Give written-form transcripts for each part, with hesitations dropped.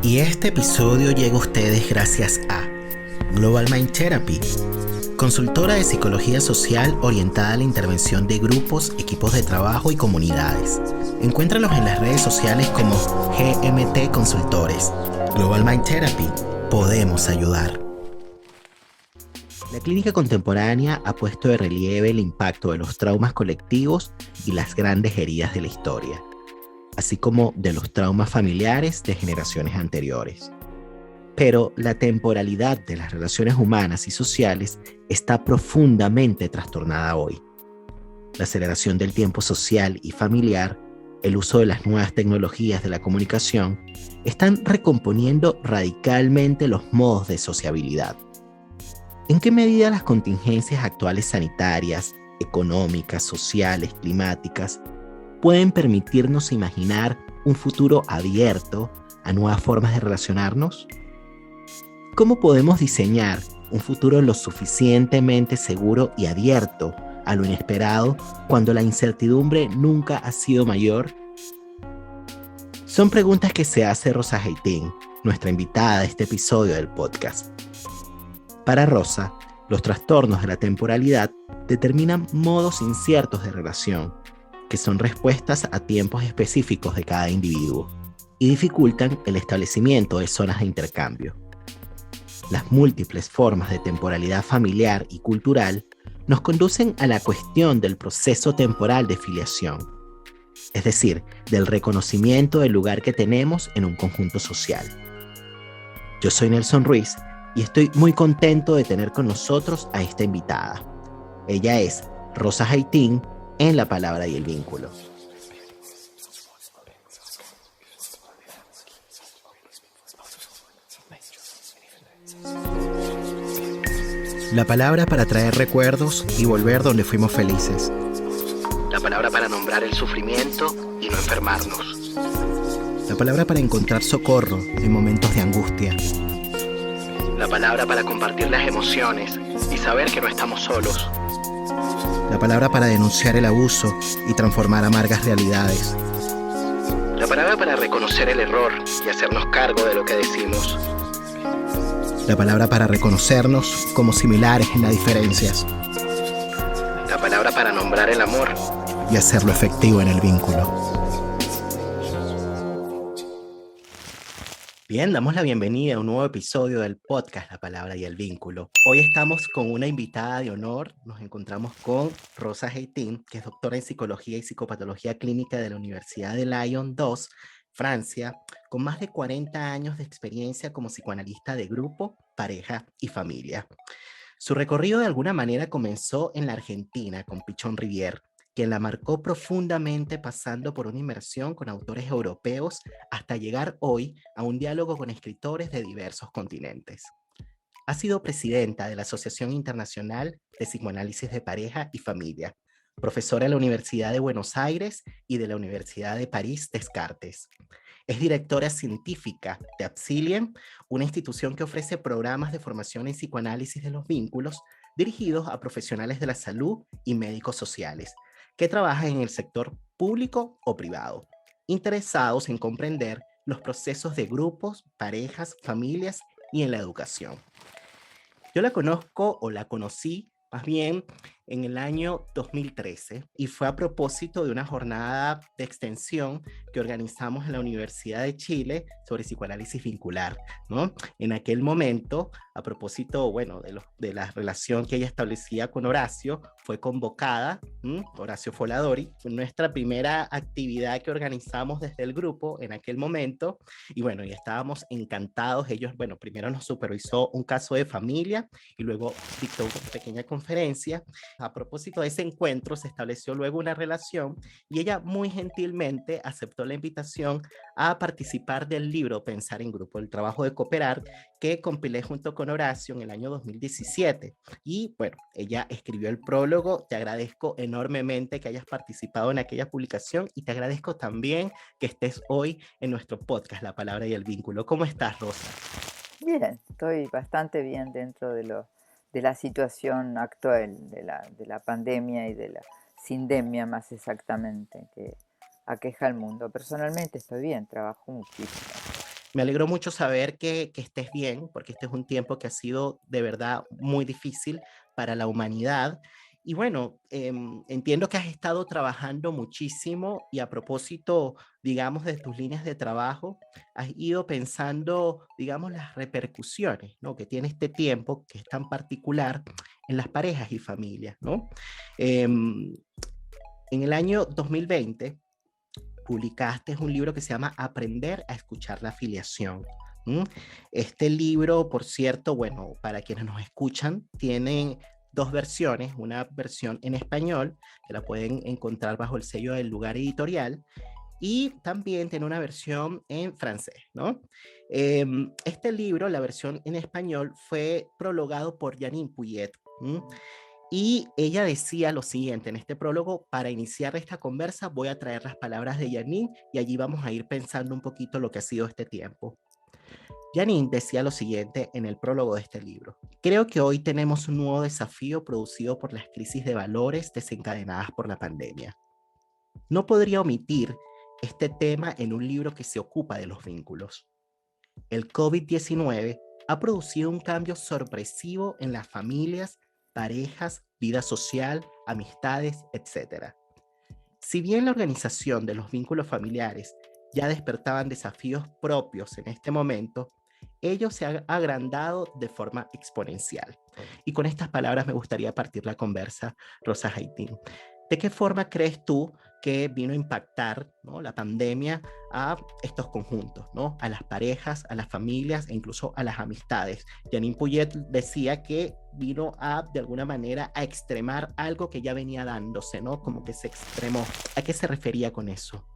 Y este episodio llega a ustedes gracias a Global Mind Therapy, consultora de psicología social orientada a la intervención de grupos, equipos de trabajo y comunidades. Encuéntralos en las redes sociales como GMT Consultores. Global Mind Therapy, podemos ayudar. La clínica contemporánea ha puesto de relieve el impacto de los traumas colectivos y las grandes heridas de la historia, así como de los traumas familiares de generaciones anteriores. Pero la temporalidad de las relaciones humanas y sociales está profundamente trastornada hoy. La aceleración del tiempo social y familiar, el uso de las nuevas tecnologías de la comunicación, están recomponiendo radicalmente los modos de sociabilidad. ¿En qué medida las contingencias actuales sanitarias, económicas, sociales, climáticas, pueden permitirnos imaginar un futuro abierto a nuevas formas de relacionarnos? ¿Cómo podemos diseñar un futuro lo suficientemente seguro y abierto a lo inesperado cuando la incertidumbre nunca ha sido mayor? Son preguntas que se hace Rosa Heiting, nuestra invitada de este episodio del podcast. Para Rosa, los trastornos de la temporalidad determinan modos inciertos de relación, que son respuestas a tiempos específicos de cada individuo, y dificultan el establecimiento de zonas de intercambio. Las múltiples formas de temporalidad familiar y cultural nos conducen a la cuestión del proceso temporal de filiación, es decir, del reconocimiento del lugar que tenemos en un conjunto social. Yo soy Nelson Ruiz y estoy muy contento de tener con nosotros a esta invitada. Ella es Rosa Heiting en La Palabra y el Vínculo. La palabra para traer recuerdos y volver donde fuimos felices. La palabra para nombrar el sufrimiento y no enfermarnos. La palabra para encontrar socorro en momentos de angustia. La palabra para compartir las emociones y saber que no estamos solos. La palabra para denunciar el abuso y transformar amargas realidades. La palabra para reconocer el error y hacernos cargo de lo que decimos. La palabra para reconocernos como similares en las diferencias. La palabra para nombrar el amor y hacerlo efectivo en el vínculo. Bien, damos la bienvenida a un nuevo episodio del podcast La Palabra y el Vínculo. Hoy estamos con una invitada de honor. Nos encontramos con Rosa Heiting, que es doctora en Psicología y Psicopatología Clínica de la Universidad de Lyon 2, Francia, con más de 40 años de experiencia como psicoanalista de grupo, pareja y familia. Su recorrido de alguna manera comenzó en la Argentina con Pichón Rivière, quien la marcó profundamente pasando por una inmersión con autores europeos hasta llegar hoy a un diálogo con escritores de diversos continentes. Ha sido presidenta de la Asociación Internacional de Psicoanálisis de Pareja y Familia, profesora en la Universidad de Buenos Aires y de la Universidad de París Descartes. Es directora científica de Absilien, una institución que ofrece programas de formación en psicoanálisis de los vínculos dirigidos a profesionales de la salud y médicos sociales que trabajan en el sector público o privado, interesados en comprender los procesos de grupos, parejas, familias y en la educación. Yo la conozco o la conocí más bien en el año 2013 y fue a propósito de una jornada de extensión que organizamos en la Universidad de Chile sobre psicoanálisis vincular, ¿no? En aquel momento, a propósito, bueno, de la relación que ella establecía con Horacio, fue convocada, Horacio Foladori, fue nuestra primera actividad que organizamos desde el grupo en aquel momento, y bueno, y estábamos encantados. Ellos, bueno, primero nos supervisó un caso de familia y luego dictó una pequeña conferencia. A propósito de ese encuentro se estableció luego una relación y ella muy gentilmente aceptó la invitación a participar del libro Pensar en Grupo, el trabajo de cooperar que compilé junto con Horacio en el año 2017. Y bueno, ella escribió el prólogo. Te agradezco enormemente que hayas participado en aquella publicación y te agradezco también que estés hoy en nuestro podcast La Palabra y el Vínculo. ¿Cómo estás, Rosa? Bien, estoy bastante bien dentro de la situación actual, de la pandemia y de la sindemia más exactamente, que aqueja al mundo. Personalmente estoy bien, trabajo muchísimo. Me alegró mucho saber que estés bien, porque este es un tiempo que ha sido de verdad muy difícil para la humanidad. Y bueno, entiendo que has estado trabajando muchísimo y a propósito, digamos, de tus líneas de trabajo, has ido pensando, digamos, las repercusiones, ¿no? Que tiene este tiempo que es tan particular en las parejas y familias, ¿no? Em, en el año 2020 publicaste un libro que se llama Aprender a escuchar la afiliación. ¿M? Este libro, por cierto, bueno, para quienes nos escuchan, tiene dos versiones, una versión en español, que la pueden encontrar bajo el sello del Lugar Editorial, y también tiene una versión en francés, ¿no? Este libro, la versión en español, fue prologado por Janine Puyet. ¿M? Y ella decía lo siguiente en este prólogo: para iniciar esta conversa voy a traer las palabras de Janine y allí vamos a ir pensando un poquito lo que ha sido este tiempo. Janine decía lo siguiente en el prólogo de este libro: creo que hoy tenemos un nuevo desafío producido por las crisis de valores desencadenadas por la pandemia. No podría omitir este tema en un libro que se ocupa de los vínculos. El COVID-19 ha producido un cambio sorpresivo en las familias, parejas, vida social, amistades, etcétera. Si bien la organización de los vínculos familiares ya despertaban desafíos propios en este momento, ellos se han agrandado de forma exponencial. Y con estas palabras me gustaría partir la conversa, Rosa Haitín. ¿De qué forma crees tú que vino a impactar, ¿no?, la pandemia a estos conjuntos, ¿no?, a las parejas, a las familias e incluso a las amistades? Janine Puyet decía que vino a, de alguna manera, a extremar algo que ya venía dándose, ¿no? Como que se extremó. ¿A qué se refería con eso?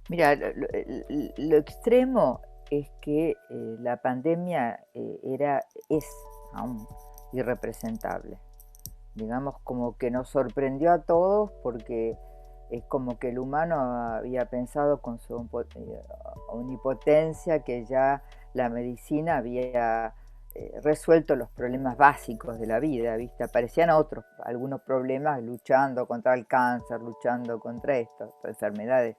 Mira, lo extremo es que la pandemia es aún irrepresentable. Digamos, como que nos sorprendió a todos porque es como que el humano había pensado con su omnipotencia que ya la medicina había resuelto los problemas básicos de la vida, ¿viste? Aparecían otros, algunos problemas luchando contra el cáncer, luchando contra estas enfermedades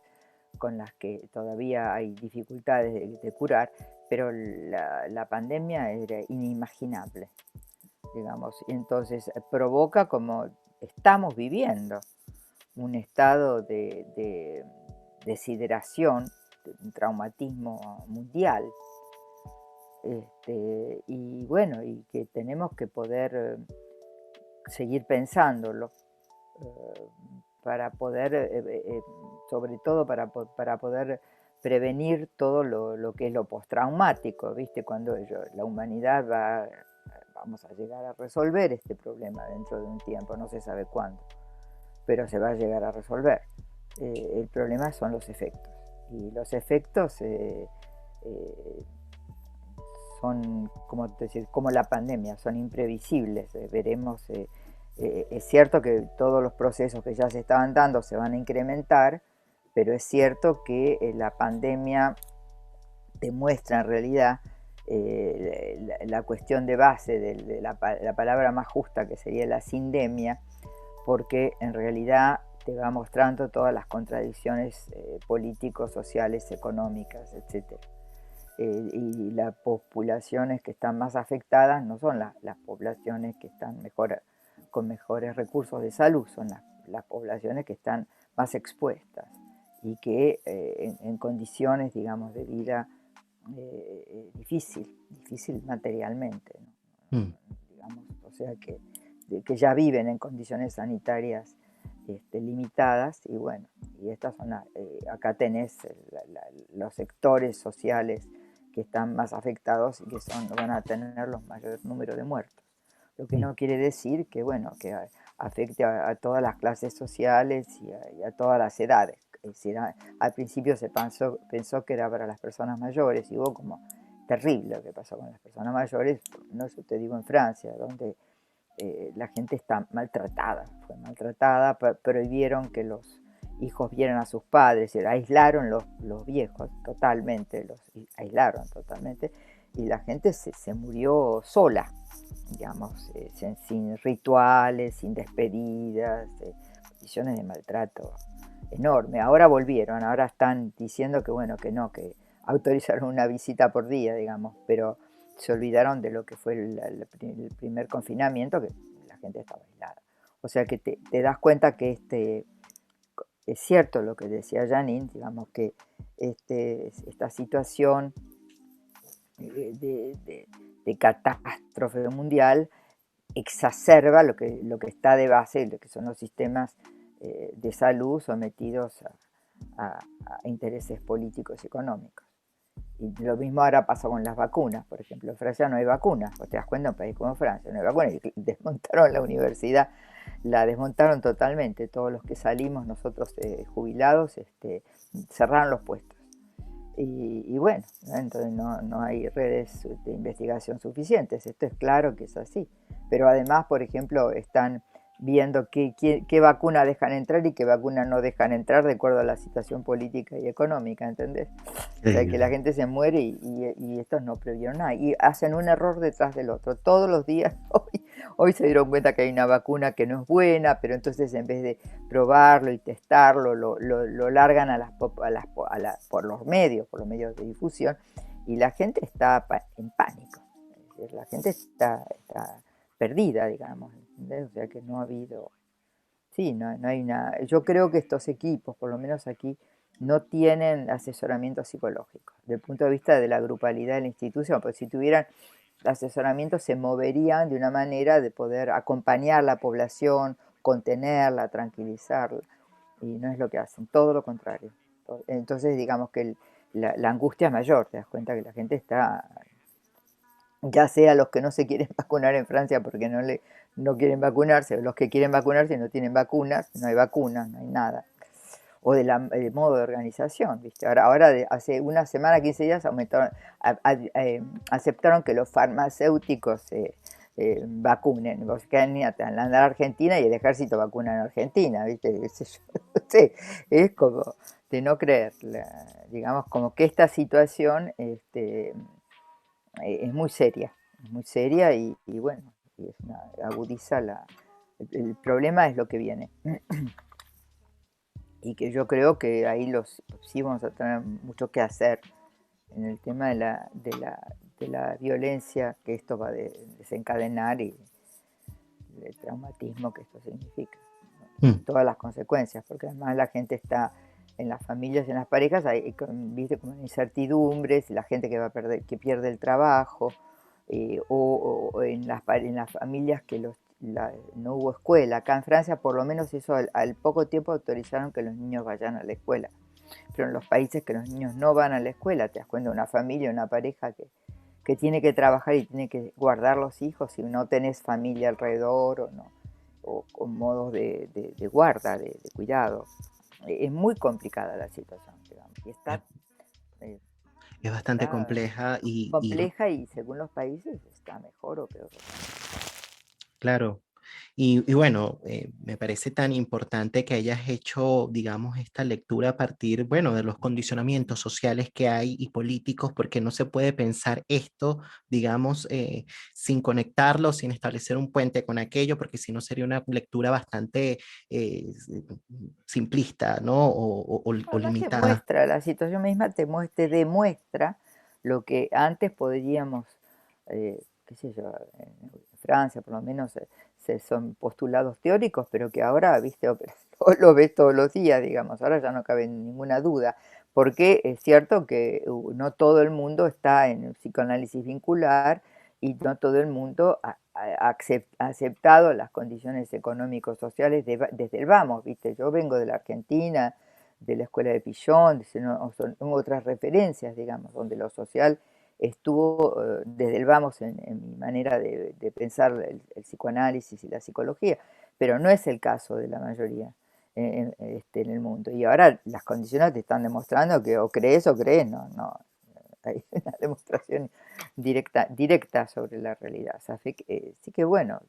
con las que todavía hay dificultades de curar, pero la pandemia era inimaginable, digamos, y entonces provoca como estamos viviendo un estado de deshidratación, de un traumatismo mundial, y bueno, y que tenemos que poder seguir pensándolo, eh, para poder, sobre todo para poder prevenir todo lo que es lo postraumático, ¿viste? Cuando la humanidad vamos a llegar a resolver este problema dentro de un tiempo, no se sabe cuándo, pero se va a llegar a resolver. El problema son los efectos, y los efectos eh, son, como decir, como la pandemia, son imprevisibles. Veremos, es cierto que todos los procesos que ya se estaban dando se van a incrementar, pero es cierto que la pandemia demuestra en realidad la cuestión de base de la palabra más justa, que sería la sindemia, porque en realidad te va mostrando todas las contradicciones políticos, sociales, económicas, etc. Y las poblaciones que están más afectadas no son las poblaciones que están con mejores recursos de salud, son las poblaciones que están más expuestas y que en condiciones, digamos, de vida difícil materialmente, Mm. digamos, o sea que ya viven en condiciones sanitarias limitadas, y bueno, y estas son acá tenés los sectores sociales que están más afectados y que van a tener los mayores números de muertos. Lo que Mm. no quiere decir que, bueno, que afecte a todas las clases sociales y a todas las edades. Es decir, al principio se pensó que era para las personas mayores, y hubo como terrible lo que pasó con las personas mayores, no, yo te digo, en Francia, donde la gente está maltratada, fue maltratada, prohibieron que los hijos vieran a sus padres, aislaron los viejos totalmente, los aislaron totalmente, y la gente se murió sola, digamos, sin rituales, sin despedidas, condiciones de maltrato enorme. Ahora volvieron, ahora están diciendo que bueno, que no, que autorizaron una visita por día, digamos, pero se olvidaron de lo que fue el primer confinamiento, que la gente estaba aislada. O sea que te das cuenta que es cierto lo que decía Janine, digamos que esta situación de catástrofe mundial exacerba lo que está de base, lo que son los sistemas de salud sometidos a intereses políticos y económicos. Y lo mismo ahora pasa con las vacunas. Por ejemplo, en Francia no hay vacunas. Vos te das cuenta, en un país como Francia no hay vacunas. Y desmontaron la universidad, la desmontaron totalmente. Todos los que salimos, nosotros jubilados, cerraron los puestos. Y bueno, ¿no? Entonces no hay redes de investigación suficientes. Esto es claro que es así. Pero además, por ejemplo, están viendo qué vacuna dejan entrar y qué vacuna no dejan entrar de acuerdo a la situación política y económica, ¿entendés? O sea, que la Increíble. gente se muere y estos no previeron nada. Y hacen un error detrás del otro. Todos los días, hoy se dieron cuenta que hay una vacuna que no es buena, pero entonces en vez de probarlo y testarlo, lo largan por los medios de difusión, y la gente está en pánico. Es decir, la gente está perdida, digamos, ¿entendés? O sea que no ha habido, sí, no hay nada. Yo creo que estos equipos, por lo menos aquí, no tienen asesoramiento psicológico, desde el punto de vista de la grupalidad de la institución, porque si tuvieran asesoramiento se moverían de una manera de poder acompañar a la población, contenerla, tranquilizarla, y no es lo que hacen, todo lo contrario. Entonces digamos que la angustia es mayor, te das cuenta que la gente está, ya sea los que no se quieren vacunar en Francia porque no quieren vacunarse, o los que quieren vacunarse y no tienen vacunas, no hay vacunas, no hay nada. O del modo de organización, ¿viste? Ahora hace una semana, 15 días, aceptaron que los farmacéuticos vacunen. Vos que andar a Argentina y el ejército vacuna en Argentina, ¿viste? Sí, es como de no creer, digamos, como que esta situación es muy seria y bueno, agudiza el problema es lo que viene. Y que yo creo que ahí sí vamos a tener mucho que hacer en el tema de la violencia que esto va a desencadenar y el traumatismo que esto significa, ¿no? Y Mm. todas las consecuencias, porque además la gente está en las familias y en las parejas, hay, viste, como incertidumbres, la gente que pierde el trabajo, o en las familias que no hubo escuela. Acá en Francia, por lo menos eso, al poco tiempo autorizaron que los niños vayan a la escuela. Pero en los países que los niños no van a la escuela, te das cuenta, una familia, una pareja que tiene que trabajar y tiene que guardar los hijos si no tenés familia alrededor o no, o con modos de guarda, de cuidado. Es muy complicada la situación, digamos, y Es, eh, es bastante está compleja y compleja y según los países está mejor o peor. claro. Y bueno, me parece tan importante que hayas hecho, digamos, esta lectura a partir, bueno, de los condicionamientos sociales que hay y políticos, porque no se puede pensar esto, digamos, sin conectarlo, sin establecer un puente con aquello, porque si no sería una lectura bastante simplista, ¿no? O Además te limitada. muestra, la situación misma te demuestra lo que antes podríamos, qué sé yo, en Francia por lo menos son postulados teóricos, pero que ahora, viste, lo ves todos los días, digamos, ahora ya no cabe ninguna duda, porque es cierto que no todo el mundo está en el psicoanálisis vincular y no todo el mundo ha aceptado las condiciones económico-sociales desde el vamos, viste, yo vengo de la Argentina, de la escuela de Pillón, son otras referencias, digamos, donde lo social estuvo desde el vamos en mi manera de pensar el psicoanálisis y la psicología, pero no es el caso de la mayoría en el mundo. Y ahora las condiciones te están demostrando que o crees, no, hay una demostración directa sobre la realidad. O sea, sí que bueno,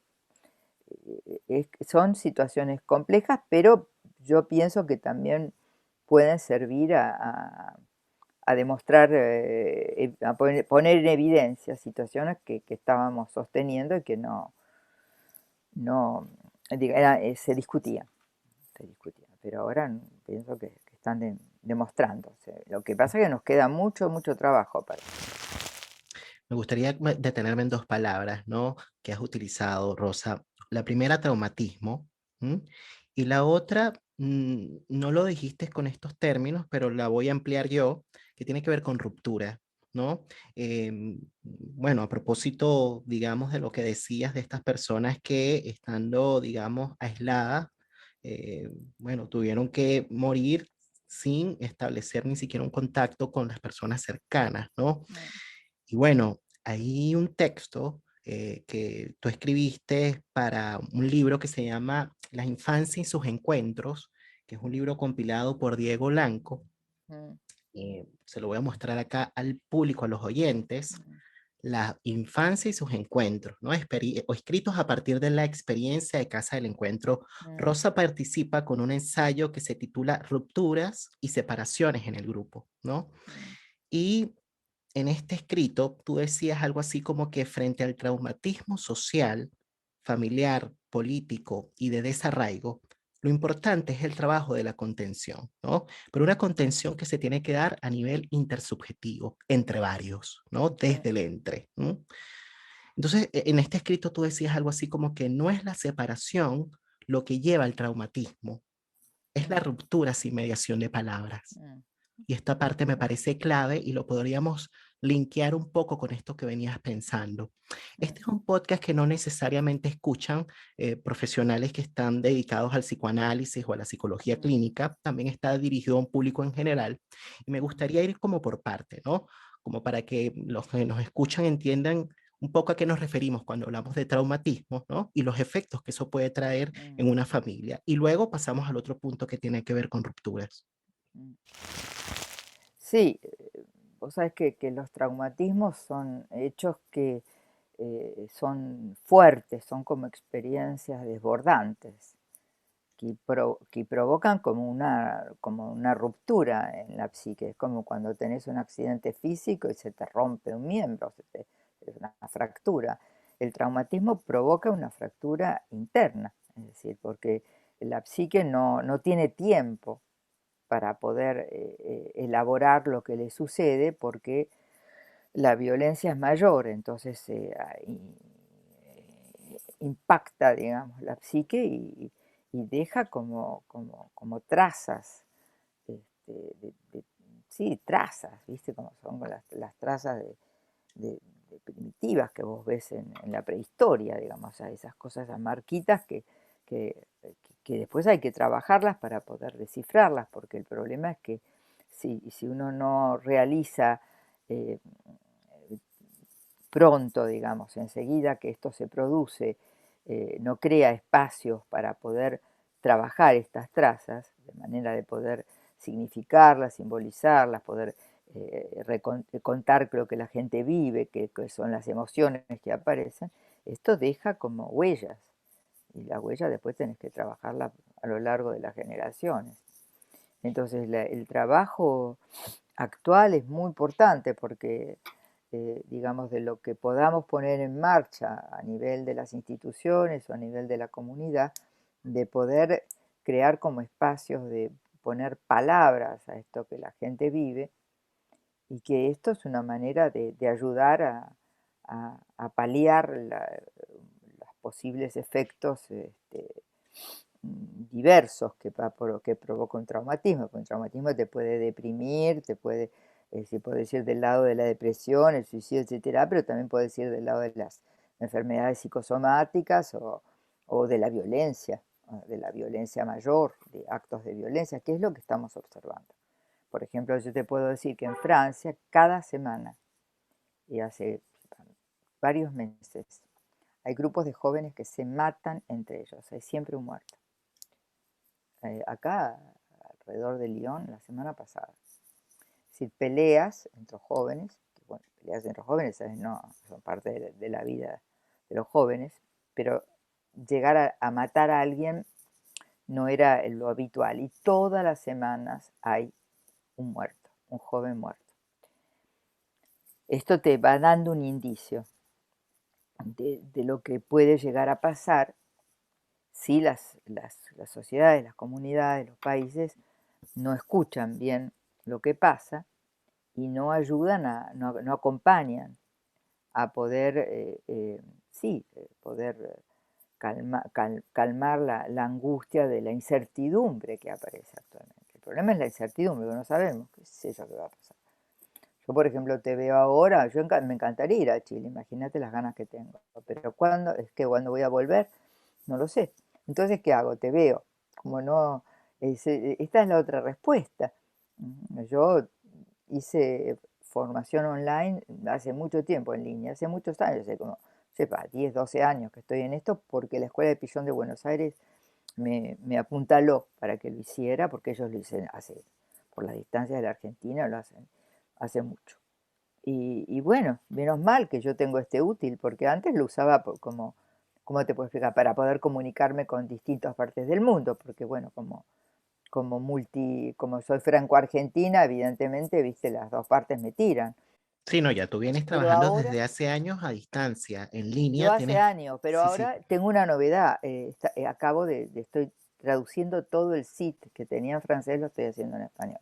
son situaciones complejas, pero yo pienso que también pueden servir a demostrar, a poner en evidencia situaciones que estábamos sosteniendo y que no se discutían, pero ahora pienso que están demostrándose. Lo que pasa es que nos queda mucho, mucho trabajo para Me gustaría detenerme en dos palabras, ¿no? Que has utilizado, Rosa. La primera, traumatismo, ¿m? Y la otra, no lo dijiste con estos términos, pero la voy a ampliar yo, que tiene que ver con ruptura, ¿no? Bueno, a propósito, digamos, de lo que decías de estas personas que estando, digamos, aisladas, eh, bueno, tuvieron que morir sin establecer ni siquiera un contacto con las personas cercanas, ¿no? Mm, Y bueno, hay un texto que tú escribiste para un libro que se llama La infancia y sus encuentros, que es un libro compilado por Diego Blanco. mm, Se lo voy a mostrar acá al público, a los oyentes. mm, La infancia y sus encuentros, ¿no? O escritos a partir de la experiencia de Casa del Encuentro. mm, Rosa participa con un ensayo que se titula Rupturas y separaciones en el grupo, ¿no? mm, Y en este escrito tú decías algo así como que frente al traumatismo social, familiar, político y de desarraigo, lo importante es el trabajo de la contención, ¿no? Pero una contención que se tiene que dar a nivel intersubjetivo, entre varios, ¿no? mm, Desde el entre. ¿No? Entonces, en este escrito tú decías algo así como que no es la separación lo que lleva al traumatismo, es la mm, ruptura sin mediación de palabras. mm, Y esta parte me parece clave y lo podríamos linkear un poco con esto que venías pensando. Este mm, es un podcast que no necesariamente escuchan profesionales que están dedicados al psicoanálisis o a la psicología mm, clínica, también está dirigido a un público en general. Y me mm, gustaría ir como por parte, ¿no? Como para que los que nos escuchan entiendan un poco a qué nos referimos cuando hablamos de traumatismo, ¿no? Y los efectos que eso puede traer mm, en una familia. Y luego pasamos al otro punto que tiene que ver con rupturas. mm. Sí, vos sabés que los traumatismos son hechos que son fuertes, son como experiencias desbordantes, que provocan como una ruptura en la psique. Es como cuando tenés un accidente físico y se te rompe un miembro, es una fractura. El traumatismo provoca una fractura interna, es decir, porque la psique no tiene tiempo para poder elaborar lo que le sucede porque la violencia es mayor, entonces impacta, digamos, la psique y deja como trazas, sí, trazas, ¿viste? Como son las trazas de- de primitivas que vos ves en la prehistoria, digamos, o sea, esas cosas, esas marquitas que después hay que trabajarlas para poder descifrarlas, porque el problema es que si uno no realiza eh, pronto, digamos, enseguida que esto se produce, no crea espacios para poder trabajar estas trazas, de manera de poder significarlas, simbolizarlas, poder contar lo que la gente vive, que son las emociones que aparecen, esto deja como huellas. Y las huellas después tenés que trabajarlas a lo largo de las generaciones. Entonces el trabajo actual es muy importante porque, digamos, de lo que podamos poner en marcha a nivel de las instituciones o a nivel de la comunidad, de poder crear como espacios de poner palabras a esto que la gente vive y que esto es una manera de ayudar a paliar los posibles efectos diversos que provoca un traumatismo. Porque un traumatismo te puede deprimir, se puede decir del lado de la depresión, el suicidio, etcétera, pero también puede decir del lado de las enfermedades psicosomáticas o de la violencia mayor, de actos de violencia, que es lo que estamos observando. Por ejemplo, yo te puedo decir que en Francia, cada semana, y hace varios meses, hay grupos de jóvenes que se matan entre ellos, hay siempre un muerto. Acá, alrededor de Lyon, la semana pasada. Es decir, peleas entre jóvenes, que, bueno, peleas entre jóvenes, ¿sabes? No, son parte de la vida de los jóvenes, pero llegar a matar a alguien no era lo habitual. Y todas las semanas hay un muerto, un joven muerto. Esto te va dando un indicio de lo que puede llegar a pasar si las sociedades, las comunidades, los países no escuchan bien lo que pasa y no ayudan, no acompañan a poder, sí, poder calmar la angustia de la incertidumbre que aparece actualmente. El problema es la incertidumbre, que no sabemos qué sé yo qué va a pasar. Yo, por ejemplo, te veo ahora, me encantaría ir a Chile, imagínate las ganas que tengo, pero ¿cuándo? Es que cuando voy a volver, no lo sé. Entonces, ¿qué hago? Te veo, como no, esta es la otra respuesta. Yo hice formación online hace mucho tiempo en línea, hace muchos años, hace como, sepa, 10, 12 años que estoy en esto, porque la Escuela de Pillón de Buenos Aires me apuntaló para que lo hiciera, porque ellos lo hicieron por las distancias de la Argentina, lo hacen hace mucho. Y bueno, menos mal que yo tengo este útil, porque antes lo usaba como, ¿cómo te puedo explicar? Para poder comunicarme con distintas partes del mundo, porque bueno, como soy franco-argentina, evidentemente, viste, las dos partes me tiran. Sí, no, ya tú vienes Pero trabajando ahora, desde hace años a distancia, en yo línea, hace tienes, años, pero sí, sí. ahora tengo una novedad. Estoy traduciendo todo el sitio que tenía en francés, lo estoy haciendo en español.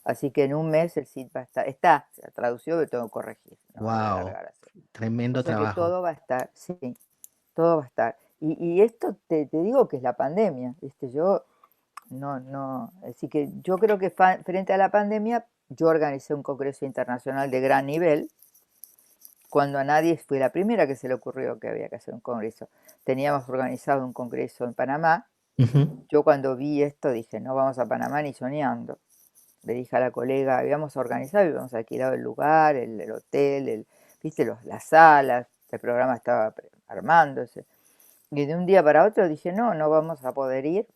Así que en un mes el sitio va a estar, se tradució, pero tengo que corregir, no voy a Wow, alargar así. O tremendo sea que trabajo. todo va a estar, sí, todo va a estar. Y esto te digo que es la pandemia, ¿viste? Yo así que yo creo que frente a la pandemia, yo organicé un congreso internacional de gran nivel, cuando a nadie fue la primera que se le ocurrió que había que hacer un congreso. Teníamos organizado un congreso en Panamá. Ujú. Yo cuando vi esto dije, no vamos a Panamá ni soñando. Le dije a la colega, habíamos organizado, habíamos alquilado el lugar, el hotel, viste, las salas, el programa estaba armándose. Y de un día para otro dije, no, no vamos a poder ir.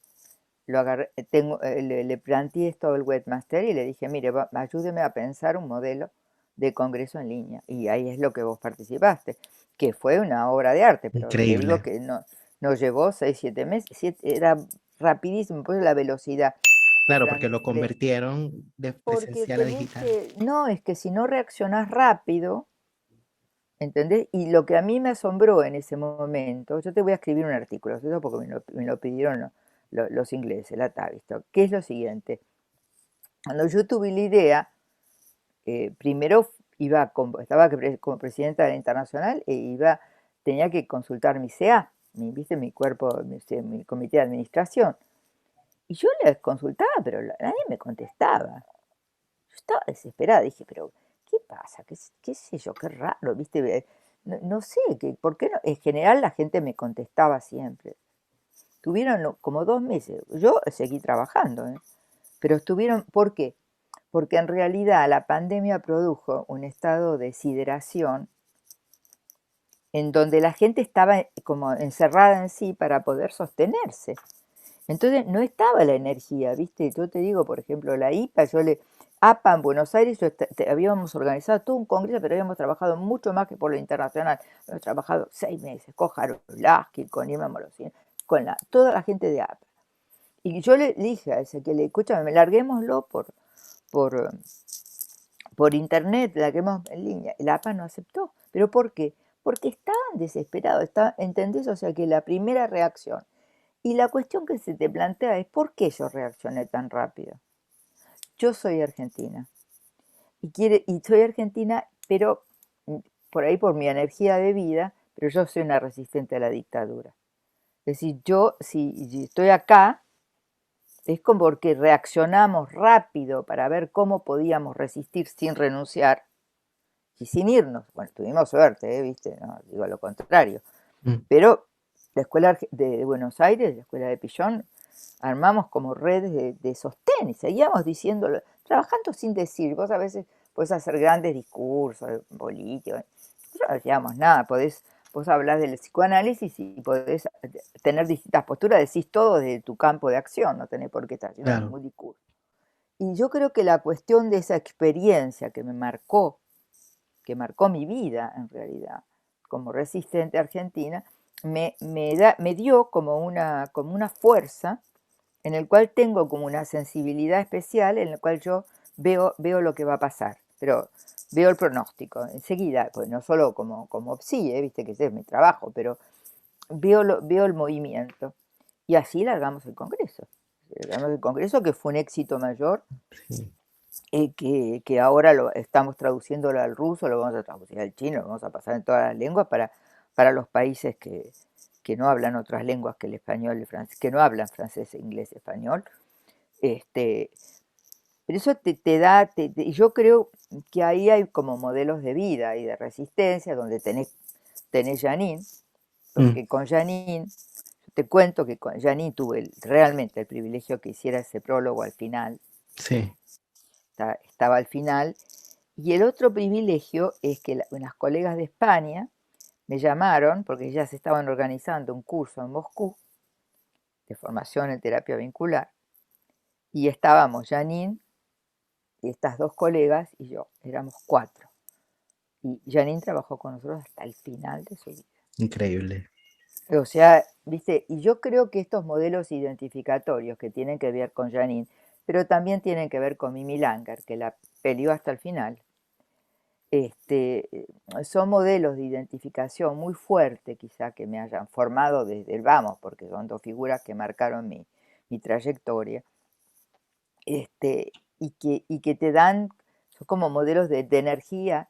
Lo agarré, le planteé todo el webmaster y le dije, mire, ayúdeme a pensar un modelo de congreso en línea. Y ahí es lo que vos participaste, que fue una obra de arte, pero le digo Increíble. que no, nos llevó 6, 7 meses, era rapidísimo, por la velocidad de, Claro, porque lo de convirtieron de porque presencial a tenés digital. que, no, es que si no reaccionás rápido, ¿entendés? Y lo que a mí me asombró en ese momento, yo te voy a escribir un artículo, ¿cierto? Porque me lo pidieron los ingleses, la Tavistock, que es lo siguiente. Cuando yo tuve la idea, primero estaba como presidenta de la internacional tenía que consultar mi CA, ¿viste? Mi cuerpo, mi comité de administración. Y yo les consultaba, pero nadie me contestaba. Yo estaba desesperada, dije, pero ¿qué pasa? ¿Qué sé yo? Qué raro, ¿viste? No sé, ¿por qué no? En general la gente me contestaba siempre. Tuvieron como 2 meses. Yo seguí trabajando, ¿eh? Pero ¿por qué? Porque en realidad la pandemia produjo un estado de sideración en donde la gente estaba como encerrada en sí para poder sostenerse. Entonces no estaba la energía, ¿viste? Yo te digo, por ejemplo, la IPA, APA en Buenos Aires, habíamos organizado todo un congreso, pero habíamos trabajado mucho más que por lo internacional. Habíamos trabajado 6 meses con Harold Lasky, con Irma Morosini, toda la gente de APA. Y yo le dije a ese que escúchame, larguémoslo por, eh, por internet, larguemos en línea. Y la APA no aceptó. ¿Pero por qué? Porque estaban desesperados, ¿entendés? O sea que la primera reacción. Y la cuestión que se te plantea es, ¿por qué yo reaccioné tan rápido? Yo soy argentina y soy argentina, pero por ahí por mi energía de vida, pero yo soy una resistente a la dictadura. Es decir, yo si estoy acá, es como porque reaccionamos rápido para ver cómo podíamos resistir sin renunciar y sin irnos. Bueno, tuvimos suerte, ¿viste? No digo lo contrario. Mm. Pero la escuela de Buenos Aires, la escuela de Pillón, armamos como redes de sostén y seguíamos diciéndolo, trabajando sin decir. Vos a veces podés hacer grandes discursos políticos. Nosotros no decíamos nada, vos hablás del psicoanálisis y podés tener distintas posturas, decís todo desde tu campo de acción, no tenés por qué estar haciendo Claro. ningún discurso. Y yo creo que la cuestión de esa experiencia que marcó mi vida en realidad, como resistente argentina, me dio como una fuerza en el cual tengo como una sensibilidad especial en la cual yo veo lo que va a pasar, pero veo el pronóstico enseguida, pues no solo como psi, viste que ese es mi trabajo, pero veo el movimiento. Y así largamos el Congreso. Largamos el Congreso que fue un éxito mayor Sí. que ahora lo estamos traduciéndolo al ruso, lo vamos a traducir al chino, lo vamos a pasar en todas las lenguas para los países que no hablan otras lenguas que el español y el francés, que no hablan francés, inglés, español. Este, pero eso te da, y yo creo que ahí hay como modelos de vida y de resistencia, donde tenés Janine, Mm, porque con Janine, yo te cuento que con Janine tuve realmente el privilegio que hiciera ese prólogo al final, sí, estaba al final, y el otro privilegio es que unas colegas de España me llamaron, porque ellas estaban organizando un curso en Moscú de formación en terapia vincular, y estábamos Janine, estas dos colegas y yo, éramos cuatro. Y Janine trabajó con nosotros hasta el final de su vida. increíble. O sea, viste, y yo creo que estos modelos identificatorios que tienen que ver con Janine, pero también tienen que ver con Mimi Langer, que la peleó hasta el final, son modelos de identificación muy fuerte, quizá que me hayan formado desde el vamos, porque son dos figuras que marcaron mi trayectoria, y que te dan, son como modelos de energía,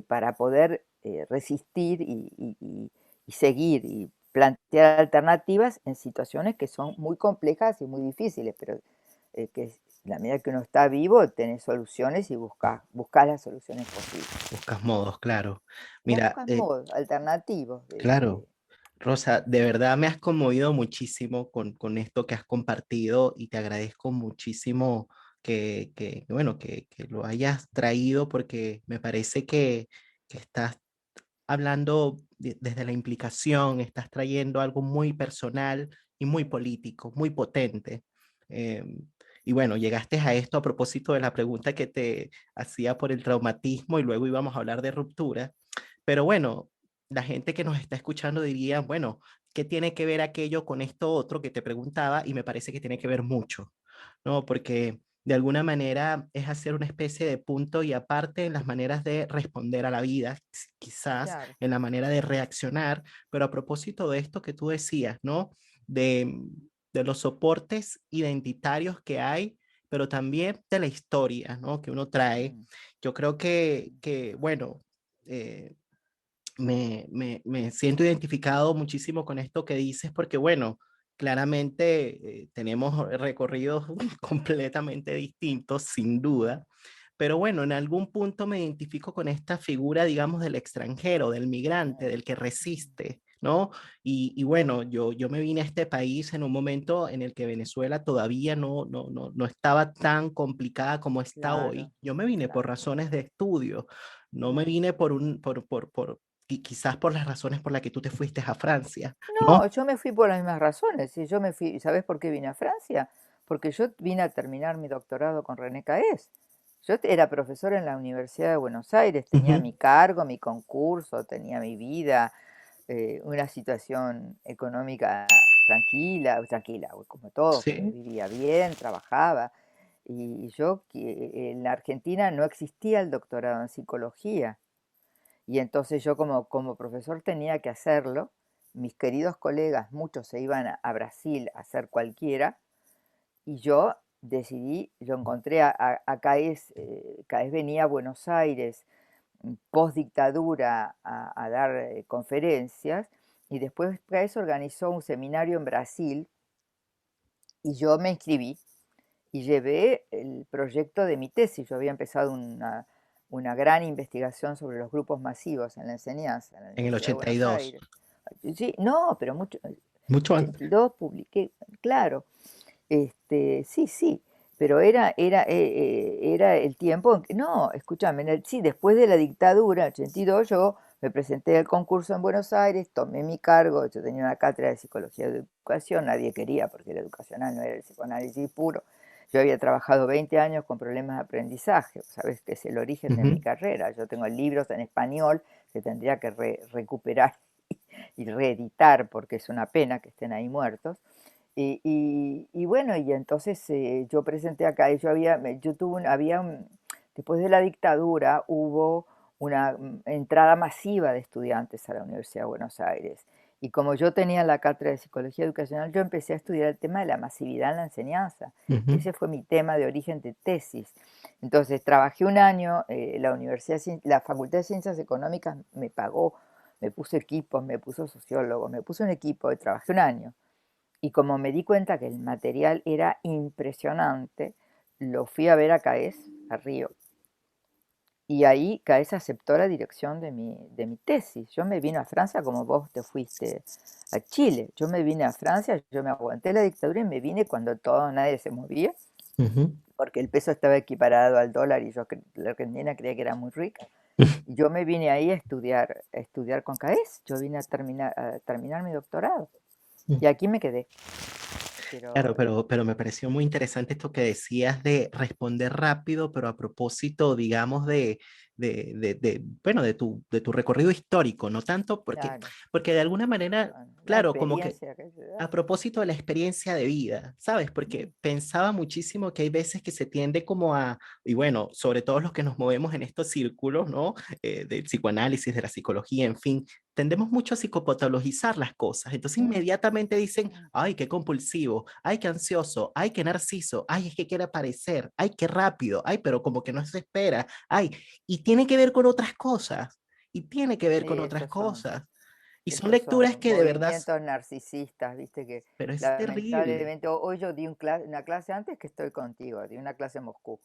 para poder resistir y seguir y plantear alternativas en situaciones que son muy complejas y muy difíciles, pero que la medida que uno está vivo, tenés soluciones y buscas las soluciones posibles. Buscas modos, claro. Mira, Buscas modos alternativos claro, Rosa, de verdad me has conmovido muchísimo con esto que has compartido y te agradezco muchísimo bueno, que lo hayas traído porque me parece que estás hablando desde la implicación, estás trayendo algo muy personal y muy político, muy potente. Em, y bueno, llegaste a esto a propósito de la pregunta que te hacía por el traumatismo y luego íbamos a hablar de ruptura. Pero bueno, la gente que nos está escuchando diría, bueno, ¿qué tiene que ver aquello con esto otro que te preguntaba? Y me parece que tiene que ver mucho, ¿no? Porque de alguna manera es hacer una especie de punto y aparte en las maneras de responder a la vida, quizás Claro. en la manera de reaccionar, pero a propósito de esto que tú decías, ¿no? De, de los soportes identitarios que hay, pero también de la historia, ¿no? Que uno trae. Mm, Yo creo que bueno, eh, me siento identificado muchísimo con esto que dices porque, bueno, claramente tenemos recorridos completamente distintos, sin duda, pero bueno, en algún punto me identifico con esta figura, digamos, del extranjero, del migrante, del que mm, resiste, ¿no? Y bueno, yo me vine a este país en un momento en el que Venezuela todavía no estaba tan complicada como está claro, hoy. Yo me vine por claro, razones de estudio, no me claro. vine y quizás por las razones por las que tú te fuiste a Francia, No, ¿no? yo me fui por las mismas razones. Sí, yo me fui, ¿sabes por qué vine a Francia? Porque yo vine a terminar mi doctorado con René Caes. Yo era profesora en la Universidad de Buenos Aires, tenía Ujú. mi cargo, mi concurso, tenía mi vida, una situación económica tranquila, tranquila, como todos, pero Sí, vivía bien, trabajaba. Y yo, en la Argentina no existía el doctorado en psicología. Y entonces yo como profesor tenía que hacerlo. Mis queridos colegas, muchos se iban a Brasil a hacer cualquiera, y yo decidí, yo encontré a Caes, Caes venía a Buenos Aires post dictadura a dar conferencias, y después Caes organizó un seminario en Brasil, y yo me inscribí y llevé el proyecto de mi tesis. Yo había empezado una gran investigación sobre los grupos masivos en la enseñanza en la en el Universidad de ochenta y Buenos dos Aires. Sí, no, pero mucho, mucho antes. 82 publiqué, claro, sí, sí, pero era el tiempo, no, escúchame, sí, después de la dictadura, 82, yo me presenté al concurso en Buenos Aires, tomé mi cargo, yo tenía una cátedra de psicología de educación, nadie quería porque era educacional, no era el psicoanálisis puro. Yo había trabajado 20 años con problemas de aprendizaje, sabes que es el origen de mi Ujú. carrera. Yo tengo libros en español que tendría que recuperar y reeditar porque es una pena que estén ahí muertos. Y bueno, y entonces yo presenté acá, y yo tuve después de la dictadura hubo una entrada masiva de estudiantes a la Universidad de Buenos Aires. Y como yo tenía la cátedra de psicología educacional, yo empecé a estudiar el tema de la masividad en la enseñanza. Ujú, Ese fue mi tema de origen de tesis. Entonces, trabajé un año, la Facultad de Ciencias Económicas me pagó, me puso equipos, me puso sociólogos, me puso un equipo y trabajé un año. Y como me di cuenta que el material era impresionante, lo fui a ver a CAES, a Río, y ahí CAES aceptó la dirección de mi tesis. Yo me vine a Francia como vos te fuiste a Chile. Yo me vine a Francia, yo me aguanté la dictadura y me vine cuando todo, nadie se movía, ujú. porque el peso estaba equiparado al dólar y la Argentina creía que era muy rica. Y yo me vine ahí a estudiar con CAES. Yo vine a terminar mi doctorado. Y aquí me quedé. Pero Claro, pero me pareció muy interesante esto que decías de responder rápido, pero a propósito, digamos, bueno, de tu recorrido histórico, no tanto claro, porque de alguna manera, bueno, la claro, como que experiencia que se a da. propósito de la experiencia de vida, ¿sabes? Mm, Porque pensaba muchísimo que hay veces que se tiende como y bueno, sobre todo los que nos movemos en estos círculos, ¿no? Del psicoanálisis, de la psicología, en fin, tendemos mucho a psicopatologizar las cosas. Entonces mm, inmediatamente dicen, mm. ay, qué compulsivo, ay, qué ansioso, ay, qué narciso, ay, es que quiere aparecer, ay, qué rápido, ay, pero como que no se espera, ay, y tiene que ver con otras cosas, y tiene que ver Sí, con otras cosas. Y son esos lecturas son que de verdad, movimientos narcisistas, viste que pero es terrible. lamentablemente hoy yo di una clase antes que estoy contigo, di una clase en Moscú.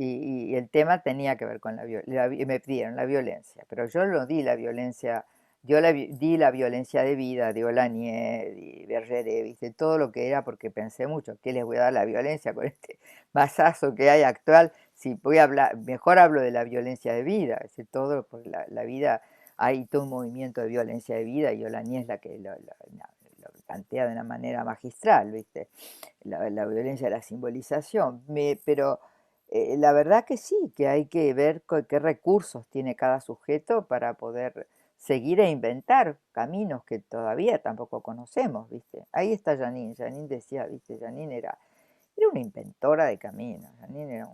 Y el tema tenía que ver con me pidieron la violencia, pero yo no di la violencia, di la violencia de vida, di Olanier, di Bergeret, viste, todo lo que era porque pensé mucho, ¿qué les voy a dar la violencia con este masazo que hay actual? Si voy a hablar, mejor hablo de la violencia de vida, es decir, todo por la vida, hay todo un movimiento de violencia de vida y Olanier es la que lo plantea de una manera magistral, viste, la violencia de la simbolización, pero la verdad que sí, que hay que ver qué recursos tiene cada sujeto para poder seguir e inventar caminos que todavía tampoco conocemos, ¿viste? Ahí está Janine. Janine decía, ¿viste? Janine era una inventora de caminos. Janine era-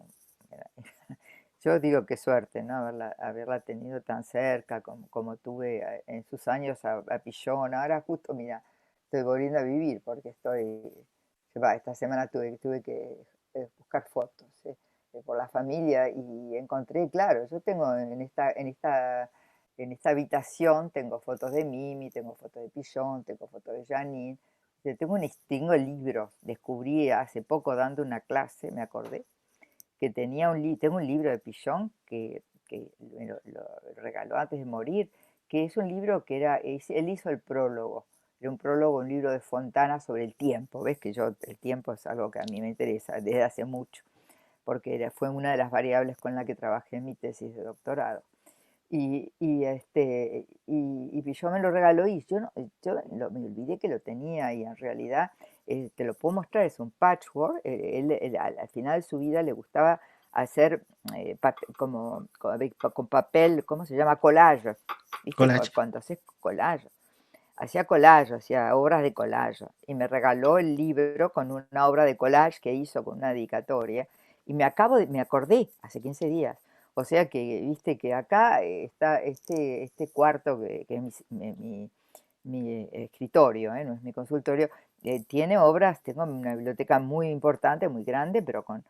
yo digo qué suerte, ¿no? Haberla tenido tan cerca como tuve en sus años a Pillón. Ahora justo, mira, estoy volviendo a vivir porque esta semana tuve que buscar fotos. Por la familia y encontré, claro, yo tengo en esta habitación, tengo fotos de Mimi, tengo fotos de Pillón, tengo fotos de Janine, tengo libros, descubrí hace poco dando una clase, me acordé, que tengo un libro de Pillón que lo regaló antes de morir, que es un libro él hizo el prólogo, era un prólogo, un libro de Fontana sobre el tiempo, ves que el tiempo es algo que a mí me interesa desde hace mucho porque fue una de las variables con la que trabajé en mi tesis de doctorado. Y yo me lo regaló y me olvidé que lo tenía y en realidad te lo puedo mostrar, es un patchwork. Él al final de su vida le gustaba hacer con papel, ¿cómo se llama? Collage. ¿Viste? Collage. Cuando haces collage. Hacía collage, hacía obras de collage. Y me regaló el libro con una obra de collage que hizo con una dedicatoria. Y me acordé hace 15 días. O sea que, viste que acá está este cuarto que es mi escritorio, no es mi consultorio, tiene obras, tengo una biblioteca muy importante, muy grande, pero con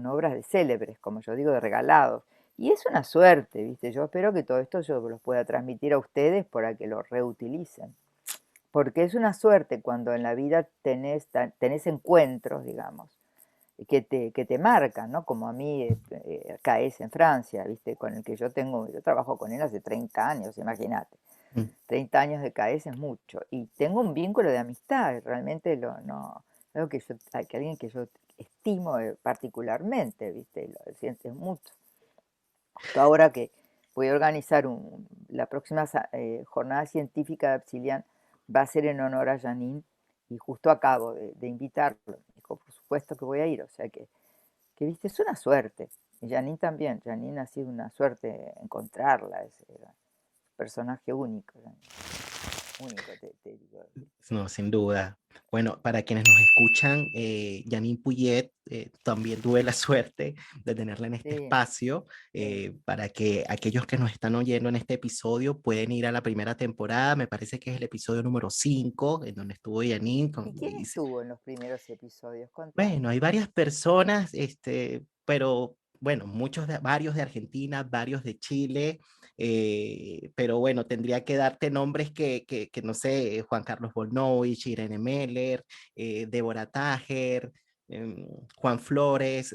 obras de célebres, como yo digo, de regalados. Y es una suerte, ¿viste? Yo espero que todo esto yo los pueda transmitir a ustedes para que lo reutilicen. Porque es una suerte cuando en la vida tenés encuentros, digamos, que te marcan, ¿no? Como a mí acá es en Francia, ¿viste? Con el que yo trabajo con él hace 30 años, imagínate. Mm. 30 años de CAES es mucho. Y tengo un vínculo de amistad, realmente no, algo que alguien que yo estimo particularmente, ¿viste? Lo sientes mucho. Justo ahora que voy a organizar la próxima jornada científica de Epsilon, va a ser en honor a Janine y justo acabo de invitarlo. Me dijo, por supuesto que voy a ir, o sea que viste, es una suerte. Y Janine también, Janine ha sido una suerte encontrarla, es un personaje único. Janine. único, te digo. No, sin duda. Bueno, para quienes nos escuchan, Janine Puyet, también tuve la suerte de tenerla en este Sí, espacio, sí. para que aquellos que nos están oyendo en este episodio pueden ir a la primera temporada, me parece que es el episodio número 5 en donde estuvo Janine. ¿Y quién estuvo en los primeros episodios? Bueno, Contame. hay varias personas, pero bueno, varios de Argentina, varios de Chile, pero bueno, tendría que darte nombres que no sé, Juan Carlos Bolnovich, Irene Meller, Débora Tajer, Juan Flores,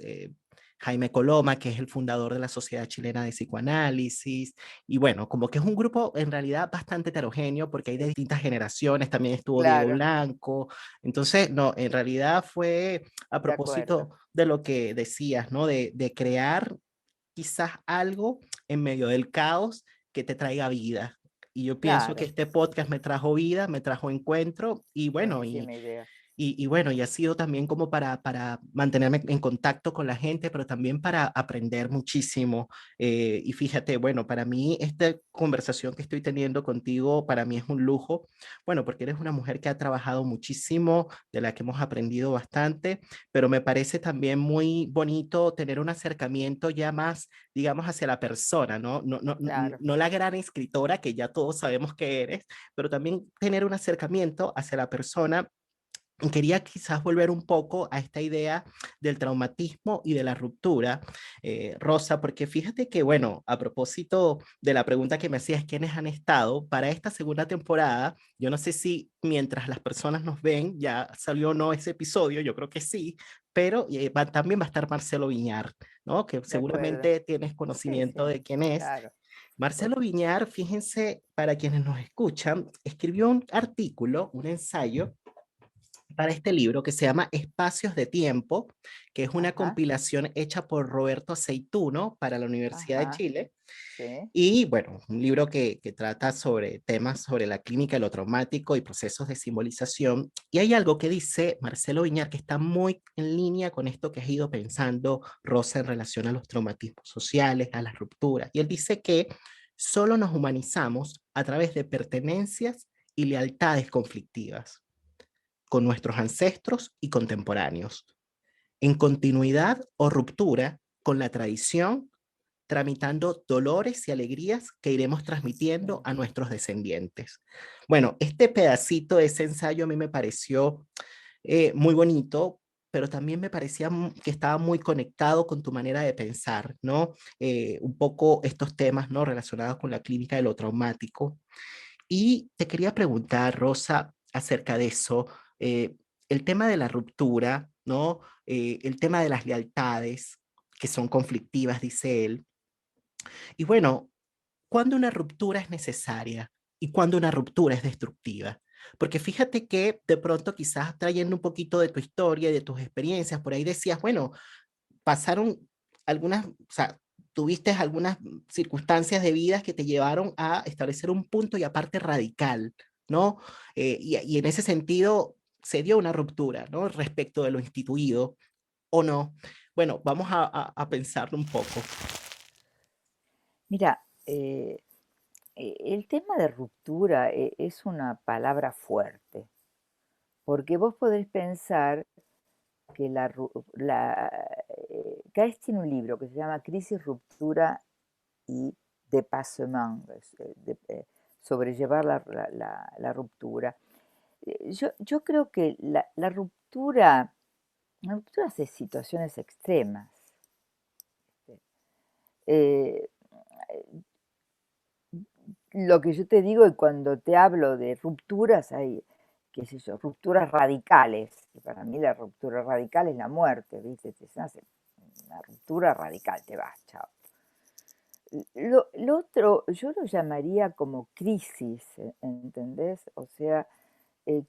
Jaime Coloma, que es el fundador de la Sociedad Chilena de Psicoanálisis, y bueno, como que es un grupo en realidad bastante heterogéneo porque hay de Sí, distintas generaciones, también estuvo Diego claro, Blanco, entonces, no, en realidad fue a de acuerdo. propósito de lo que decías, ¿no? De crear quizás algo en medio del caos que te traiga vida. Y yo pienso que Claro, este podcast me trajo vida, me trajo encuentro y bueno, buenísima idea. y bueno, y ha sido también como para mantenerme en contacto con la gente, pero también para aprender muchísimo. Y fíjate, bueno, para mí esta conversación que estoy teniendo contigo, para mí es un lujo, bueno, porque eres una mujer que ha trabajado muchísimo, de la que hemos aprendido bastante, pero me parece también muy bonito tener un acercamiento ya más, digamos, hacia la persona, ¿no? Claro, No la gran escritora que ya todos sabemos que eres, pero también tener un acercamiento hacia la persona. Quería quizás volver un poco a esta idea del traumatismo y de la ruptura, Rosa, porque fíjate que, bueno, a propósito de la pregunta que me hacías, ¿quiénes han estado para esta segunda temporada? Yo no sé si mientras las personas nos ven ya salió o no ese episodio, yo creo que sí, pero también va a estar Marcelo Viñar, ¿no? Que de acuerdo. seguramente tienes Sí, conocimiento sí, de quién es. claro. Marcelo Viñar, fíjense, para quienes nos escuchan, escribió un artículo, un ensayo para este libro que se llama Espacios de Tiempo, que es una Ajá, compilación hecha por Roberto Aceituno para la Universidad de ajá, Chile. sí, Y bueno, un libro que trata sobre temas sobre la clínica de lo traumático y procesos de simbolización. Y hay algo que dice Marcelo Viñar que está muy en línea con esto que has ido pensando, Rosa, en relación a los traumatismos sociales, a las rupturas. Y él dice que solo nos humanizamos a través de pertenencias y lealtades conflictivas con nuestros ancestros y contemporáneos, en continuidad o ruptura con la tradición, tramitando dolores y alegrías que iremos transmitiendo sí. a nuestros descendientes. Bueno, este pedacito de ese ensayo a mí me pareció muy bonito, pero también me parecía que estaba muy conectado con tu manera de pensar, ¿no? Un poco estos temas, ¿no? Relacionados con la clínica de lo traumático. Y te quería preguntar, Rosa, acerca de eso, el tema de la ruptura, ¿no? El tema de las lealtades, que son conflictivas, dice él. Y bueno, ¿cuándo una ruptura es necesaria y cuándo una ruptura es destructiva? Porque fíjate que de pronto quizás trayendo un poquito de tu historia y de tus experiencias, por ahí decías, bueno, pasaron algunas, o sea, tuviste algunas circunstancias de vida que te llevaron a establecer un punto y aparte radical, ¿no? Y en ese sentido se dio una ruptura, ¿no? Respecto de lo instituido, ¿o no? Bueno, vamos a pensarlo un poco. Mira, el tema de ruptura es una palabra fuerte, porque vos podés pensar que Geist tiene un libro que se llama Crisis, Ruptura y Dépassement, sobrellevar la ruptura. Yo creo que la ruptura hace situaciones extremas. Eh, lo que yo te digo y cuando te hablo de rupturas, hay, qué sé yo, rupturas radicales. Que para mí la ruptura radical es la muerte, ¿viste? Te hace una ruptura radical, te vas, chao. Lo otro, yo lo llamaría como crisis, ¿entendés? O sea,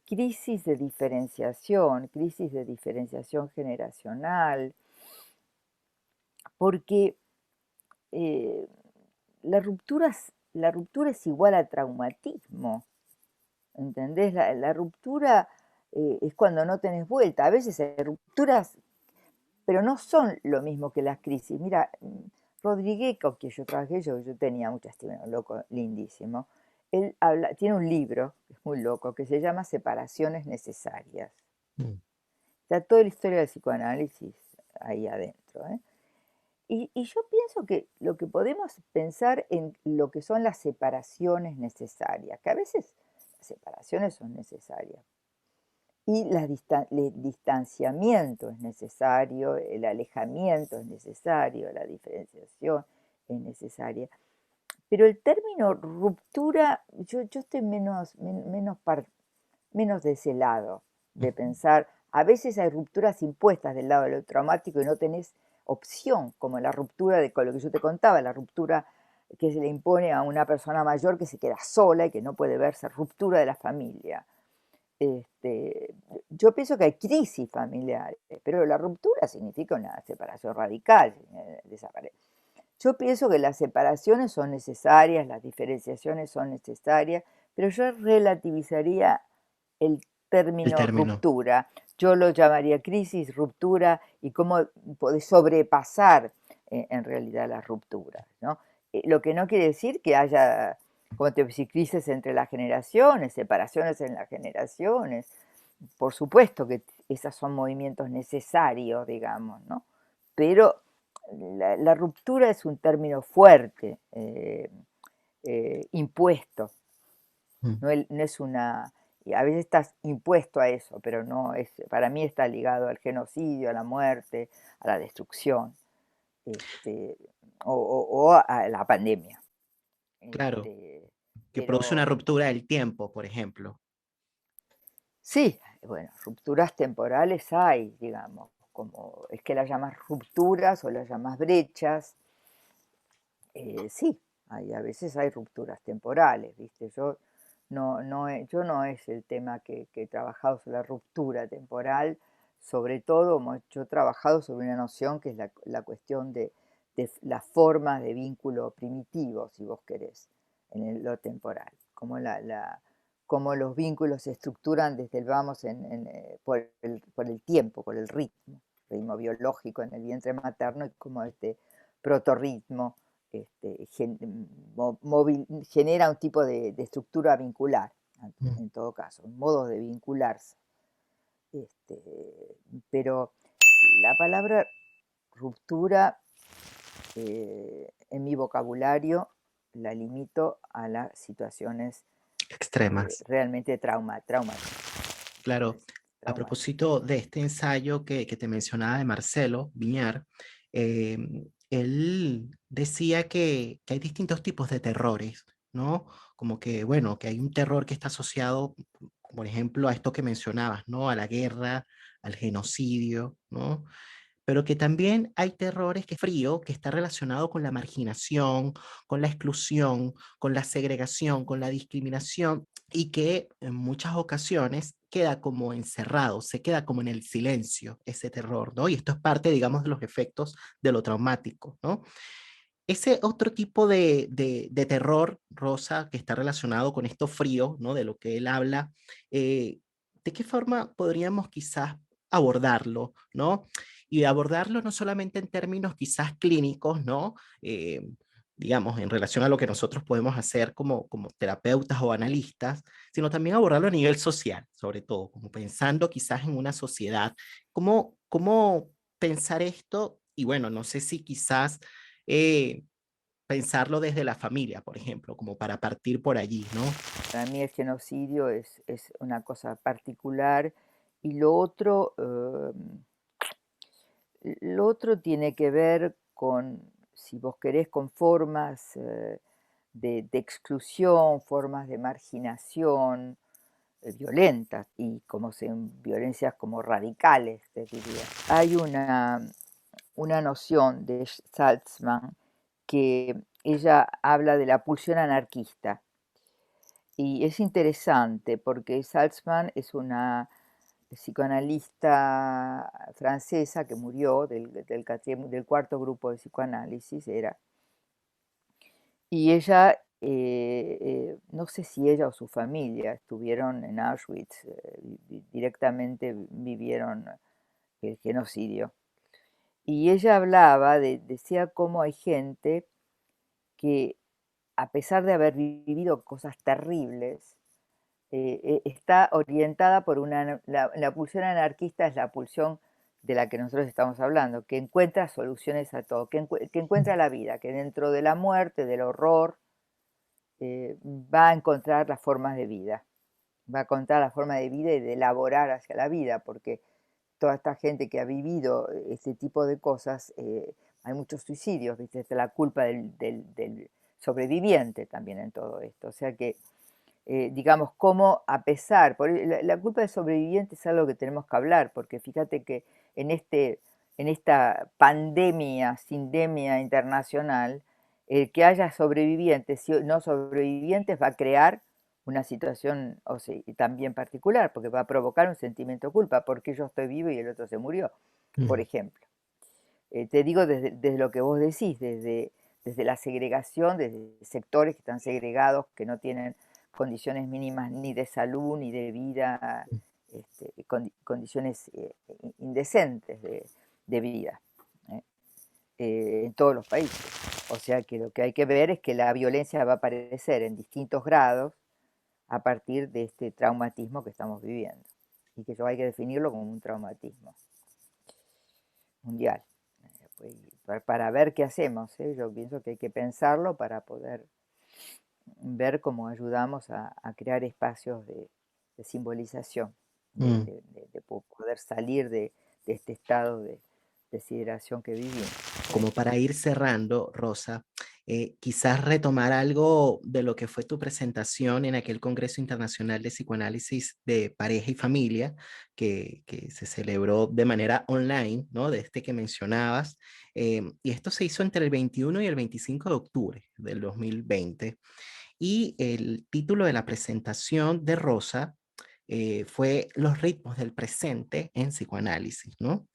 crisis de diferenciación generacional, porque eh, la ruptura es igual a traumatismo, ¿entendés? La ruptura es cuando no tenés vuelta. A veces hay rupturas, pero no son lo mismo que las crisis. Mira, Rodríguez, con quien yo trabajé, yo tenía mucha estima, un loco lindísimo. él tiene un libro, es muy loco, que se llama Separaciones necesarias. Mm, Está toda la historia del psicoanálisis ahí adentro, ¿eh? Y yo pienso que lo que podemos pensar en lo que son las separaciones necesarias, que a veces las separaciones son necesarias, y el distanciamiento es necesario, el alejamiento es necesario, la diferenciación es necesaria. Pero el término ruptura, yo estoy menos de ese lado, de ujú, pensar, a veces hay rupturas impuestas del lado de lo traumático y no tenés opción, como la ruptura de con lo que yo te contaba, la ruptura que se le impone a una persona mayor que se queda sola y que no puede verse, ruptura de la familia. Este, yo pienso que hay crisis familiares, pero la ruptura significa una separación radical, yo pienso que las separaciones son necesarias, las diferenciaciones son necesarias, pero yo relativizaría el el término término. ruptura. Yo lo llamaría crisis, ruptura y cómo podés sobrepasar en realidad las rupturas, ¿no? Lo que no quiere decir que haya, como te decía, crisis entre las generaciones, separaciones en las generaciones. Por supuesto que esos son movimientos necesarios, digamos, ¿no? Pero la ruptura es un término fuerte, impuesto, Mm, no es una... Y a veces estás impuesto a eso, pero no es, para mí está ligado al genocidio, a la muerte, a la destrucción, este, o a la pandemia. claro, Este, que produce una pero ruptura del tiempo, por ejemplo. sí, bueno, rupturas temporales hay, digamos, como es que las llamas rupturas o las llamas brechas. Sí, a veces hay rupturas temporales, ¿viste? Yo no es el tema que he trabajado sobre la ruptura temporal, sobre todo yo he trabajado sobre una noción que es la cuestión de las formas de vínculo primitivo, si vos querés, lo temporal, cómo los vínculos se estructuran desde el vamos por el tiempo, por el ritmo biológico en el vientre materno y cómo este protorritmo genera un tipo de estructura vincular, Mm, en todo caso, un modo de vincularse. Este, pero la palabra ruptura en mi vocabulario la limito a las situaciones extremas. realmente traumáticas, Claro, a traumáticas. propósito de este ensayo que te mencionaba de Marcelo Viñar, él decía que hay distintos tipos de terrores, ¿no? Como que, bueno, que hay un terror que está asociado, por ejemplo, a esto que mencionabas, ¿no? A la guerra, al genocidio, ¿no? Pero que también hay terrores que frío, que está relacionado con la marginación, con la exclusión, con la segregación, con la discriminación, y que en muchas ocasiones queda como encerrado, se queda como en el silencio ese terror, ¿no? Y esto es parte, digamos, de los efectos de lo traumático, ¿no? Ese otro tipo de terror, Rosa, que está relacionado con esto frío, ¿no? De lo que él habla, ¿de qué forma podríamos quizás abordarlo, ¿no? Y abordarlo no solamente en términos quizás clínicos, ¿no? Digamos, en relación a lo que nosotros podemos hacer como terapeutas o analistas, sino también abordarlo a nivel social, sobre todo, como pensando quizás en una sociedad. ¿Cómo pensar esto? Y bueno, no sé si quizás eh, pensarlo desde la familia, por ejemplo, como para partir por allí, ¿no? Para mí el genocidio es una cosa particular y lo otro tiene que ver con, si vos querés, con formas de exclusión, formas de marginación violentas y violencias como radicales, te diría. Hay una noción de Salzman que ella habla de la pulsión anarquista y es interesante porque Salzman es una psicoanalista francesa que murió del cuarto grupo de psicoanálisis, era, y ella, no sé si ella o su familia estuvieron en Auschwitz, directamente vivieron el genocidio. Y ella decía cómo hay gente que a pesar de haber vivido cosas terribles, está orientada por la pulsión anarquista es la pulsión de la que nosotros estamos hablando, que encuentra soluciones a todo, que encuentra la vida, que dentro de la muerte, del horror, va a encontrar las formas de vida, va a encontrar la forma de vida y de elaborar hacia la vida, porque toda esta gente que ha vivido este tipo de cosas, hay muchos suicidios, ¿viste? Esta es la culpa del sobreviviente también en todo esto. O sea que, digamos, cómo a pesar, la culpa del sobreviviente es algo que tenemos que hablar, porque fíjate que en, en esta pandemia, sindemia internacional, el que haya sobrevivientes y no sobrevivientes va a crear una situación o sea, y también particular, porque va a provocar un sentimiento de culpa, porque yo estoy vivo y el otro se murió, por Mm, ejemplo. Te digo desde lo que vos decís, desde la segregación, desde sectores que están segregados, que no tienen condiciones mínimas ni de salud, ni de vida, condiciones indecentes de vida, ¿eh? En todos los países. O sea que lo que hay que ver es que la violencia va a aparecer en distintos grados a partir de este traumatismo que estamos viviendo y que eso hay que definirlo como un traumatismo mundial. Pues, para ver qué hacemos, ¿eh? Yo pienso que hay que pensarlo para poder ver cómo ayudamos a crear espacios de simbolización, mm. poder salir de este estado de deshidratación que vivimos. Como para ir cerrando, Rosa, quizás retomar algo de lo que fue tu presentación en aquel Congreso Internacional de Psicoanálisis de Pareja y Familia, que se celebró de manera online, ¿no? De este que mencionabas. Y esto se hizo entre el 21 y el 25 de octubre del 2020. Y el título de la presentación de Rosa fue Los ritmos del presente en psicoanálisis, ¿no?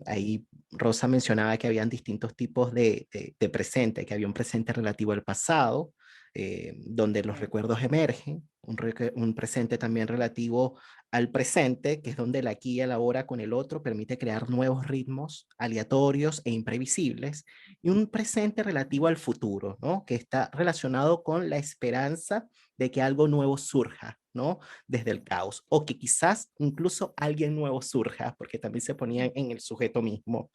Ahí Rosa mencionaba que habían distintos tipos de presente, que había un presente relativo al pasado, donde los Sí. recuerdos emergen, un presente también relativo al presente, que es donde el aquí y el ahora con el otro permite crear nuevos ritmos aleatorios e imprevisibles, y un presente relativo al futuro, ¿no? Que está relacionado con la esperanza de que algo nuevo surja, ¿no? Desde el caos, o que quizás incluso alguien nuevo surja, porque también se ponían en el sujeto mismo.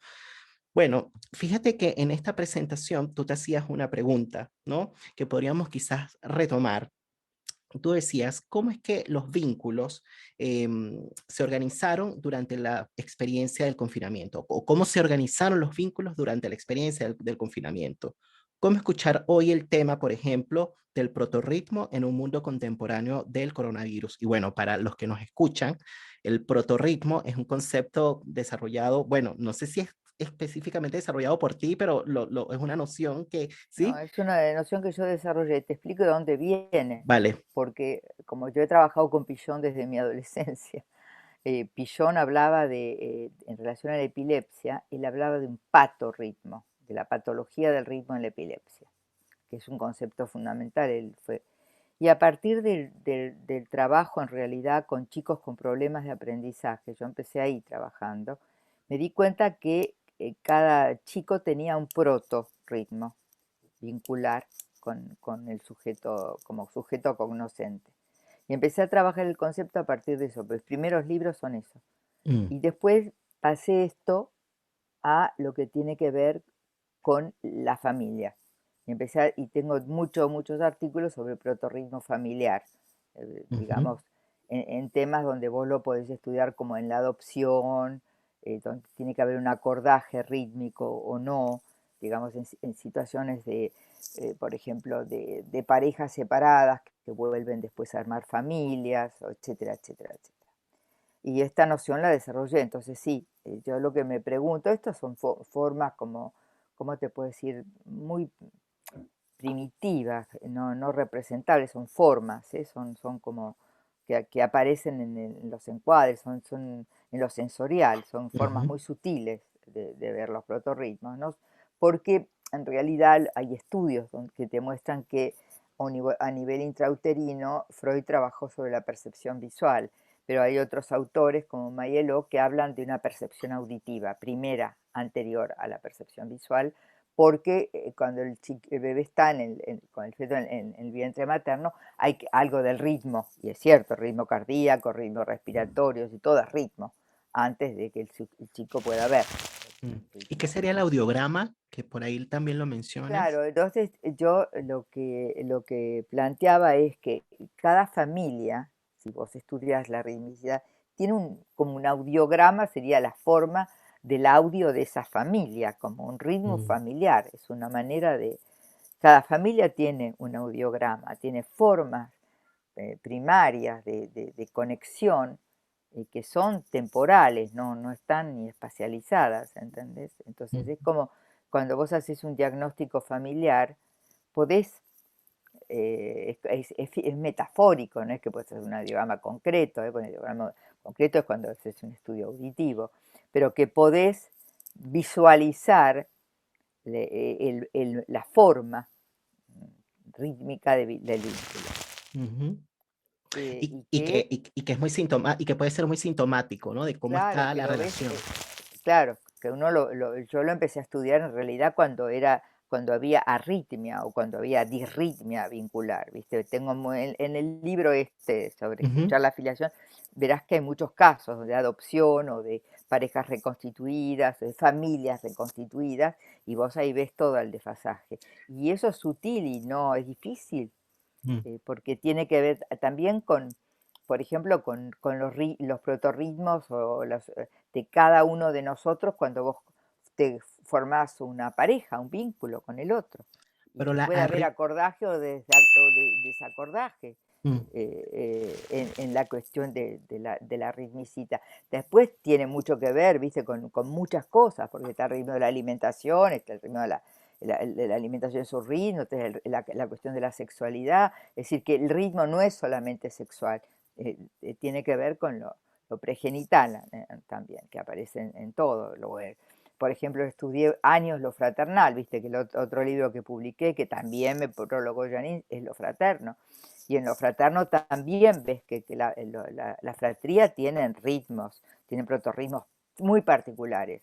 Bueno, fíjate que en esta presentación tú te hacías una pregunta, ¿no? Que podríamos quizás retomar. Tú decías, ¿cómo es que los vínculos se organizaron durante la experiencia del confinamiento? ¿O cómo se organizaron los vínculos durante la experiencia del confinamiento? ¿Cómo escuchar hoy el tema, por ejemplo, del protorritmo en un mundo contemporáneo del coronavirus? Y bueno, para los que nos escuchan, el protorritmo es un concepto desarrollado, bueno, no sé si es específicamente desarrollado por ti, pero es una noción que, No, ¿sí? es una noción que yo desarrollé. Te explico de dónde viene, Vale. porque como yo he trabajado con Pillon desde mi adolescencia, Pillon hablaba en relación a la epilepsia, él hablaba de un patorritmo, de la patología del ritmo en la epilepsia, que es un concepto fundamental. Y a partir del trabajo en realidad con chicos con problemas de aprendizaje, yo empecé ahí trabajando, me di cuenta que cada chico tenía un protorritmo vincular con el sujeto, como sujeto cognoscente. Y empecé a trabajar el concepto a partir de eso, los primeros libros son eso. Mm, Y después pasé esto a lo que tiene que ver con la familia. Y tengo muchos artículos sobre el protorritmo familiar, ujú. digamos, en temas donde vos lo podés estudiar como en la adopción, donde tiene que haber un acordaje rítmico o no, digamos, en situaciones por ejemplo, de parejas separadas que vuelven después a armar familias, etcétera, etcétera, etcétera. Y esta noción la desarrollé, entonces sí, yo lo que me pregunto, estas son formas como, ¿cómo te puedo decir? Muy primitivas, no representables, son formas, ¿eh? Son como que aparecen en los encuadres, son en lo sensorial, son formas Ujú, muy sutiles de ver los protorritmos, ¿no? Porque en realidad hay estudios que te muestran que a nivel intrauterino Freud trabajó sobre la percepción visual, pero hay otros autores como Mayelot que hablan de una percepción auditiva, primera, anterior a la percepción visual, porque cuando el bebé está con el feto en el vientre materno, hay algo del ritmo, y es cierto, ritmo cardíaco, ritmo respiratorio, y todo es ritmo, antes de que el chico pueda ver Mm. el ¿Y qué ritmo. sería el audiograma? Que por ahí también lo mencionas. Claro, entonces yo lo que planteaba es que cada familia, si vos estudias la ritmicidad, tiene como un audiograma, sería la forma del audio de esa familia, como un ritmo Mm, familiar, es una manera de... Cada familia tiene un audiograma, tiene formas primarias de conexión que son temporales, no están ni espacializadas, ¿entendés? Entonces mm. es como cuando vos haces un diagnóstico familiar, podés, es metafórico, no es que puedes hacer un diagrama concreto, porque el diagrama concreto es cuando haces un estudio auditivo, pero que podés visualizar la forma rítmica del vínculo. Ujú. Y que Y que es muy y que puede ser muy sintomático, ¿no? De cómo Claro, está que la lo ves, relación. claro, que uno yo lo empecé a estudiar en realidad cuando había arritmia o cuando había disritmia vincular, ¿viste? Tengo en el libro este sobre Ujú. escuchar la afiliación, verás que hay muchos casos de adopción o de parejas reconstituidas, de familias reconstituidas, y vos ahí ves todo el desfasaje. Y eso es sutil y no es difícil, Mm. porque tiene que ver también con, por ejemplo, con los protorritmos de cada uno de nosotros cuando vos te formás una pareja, un vínculo con el otro, y Pero que la puede haber arri acordaje o de desacordaje mm. en la cuestión de la ritmicita. Después tiene mucho que ver, viste, con muchas cosas, porque está el ritmo de la alimentación, está el ritmo de la alimentación es su ritmo, está la cuestión de la sexualidad, es decir, que el ritmo no es solamente sexual, tiene que ver con lo pregenital también, que aparece en todo. Por ejemplo, estudié años lo fraternal, viste que el otro libro que publiqué, que también me prologó Janine, es lo fraterno. Y en lo fraterno también ves que la fratría tienen ritmos, tienen protorritmos muy particulares.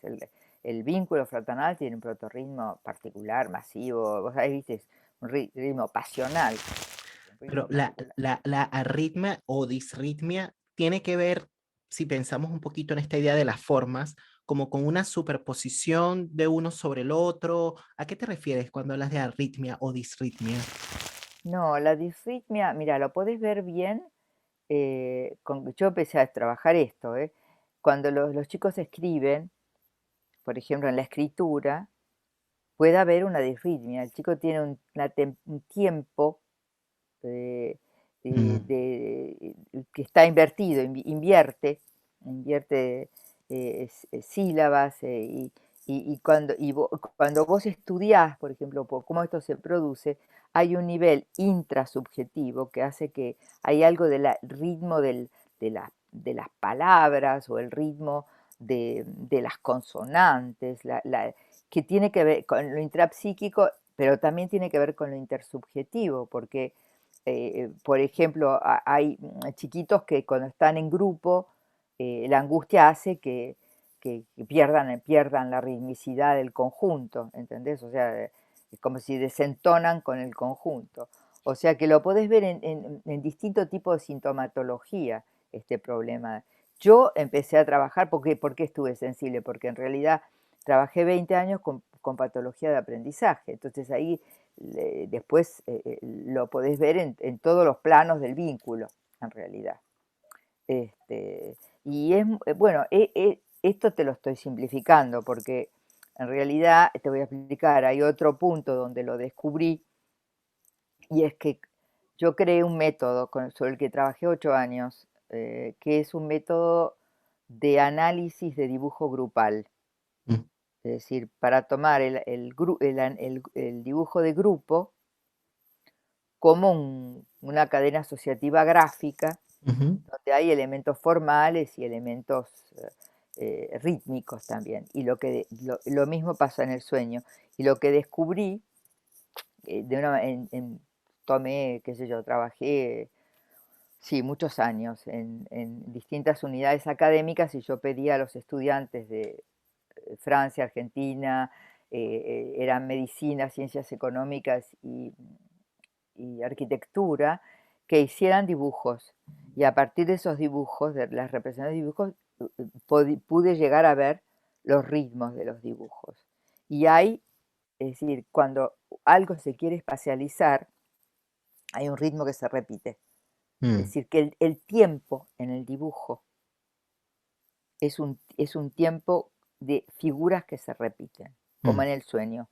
El vínculo fraternal tiene un protorritmo particular, masivo, vos sabés, viste, es un ritmo pasional, un ritmo Pero particular. la arritmia o disritmia tiene que ver, si pensamos un poquito en esta idea de las formas, como con una superposición de uno sobre el otro. ¿A qué te refieres cuando hablas de arritmia o disritmia? No, la disritmia, mira, lo podés ver bien. Yo empecé a trabajar esto, cuando los chicos escriben, por ejemplo, en la escritura, puede haber una disritmia. El chico tiene un tiempo eh, Mm, que está invertido, invierte sílabas cuando vos estudiás, por ejemplo, por cómo esto se produce, hay un nivel intrasubjetivo que hace que hay algo del ritmo de las palabras o el ritmo de las consonantes, que tiene que ver con lo intrapsíquico, pero también tiene que ver con lo intersubjetivo, porque por ejemplo, hay chiquitos que cuando están en grupo, la angustia hace que pierdan la ritmicidad del conjunto, ¿entendés? O sea, es como si desentonan con el conjunto. O sea que lo podés ver en distintos tipos de sintomatología, este problema. Yo empecé a trabajar, ¿por qué estuve sensible? Porque en realidad trabajé 20 años con patología de aprendizaje. Entonces ahí después lo podés ver en todos los planos del vínculo, en realidad. Y bueno, esto te lo estoy simplificando porque en realidad, te voy a explicar, hay otro punto donde lo descubrí y es que yo creé un método sobre el que trabajé 8 años, que es un método de análisis de dibujo grupal. mm, Es decir, para tomar el dibujo de grupo como una cadena asociativa gráfica, ujú. donde hay elementos formales y elementos rítmicos también. Y lo mismo pasa en el sueño. Y lo que descubrí, tomé, qué sé yo, trabajé, sí, muchos años en distintas unidades académicas y yo pedía a los estudiantes de Francia, Argentina, eran medicina, ciencias económicas y arquitectura, que hicieran dibujos. Y a partir de esos dibujos, de las representaciones de dibujos, pude llegar a ver los ritmos de los dibujos. Y hay, es decir, cuando algo se quiere espacializar, hay un ritmo que se repite. Es Mm, decir, que el tiempo en el dibujo es un tiempo de figuras que se repiten, como mm, en el sueño.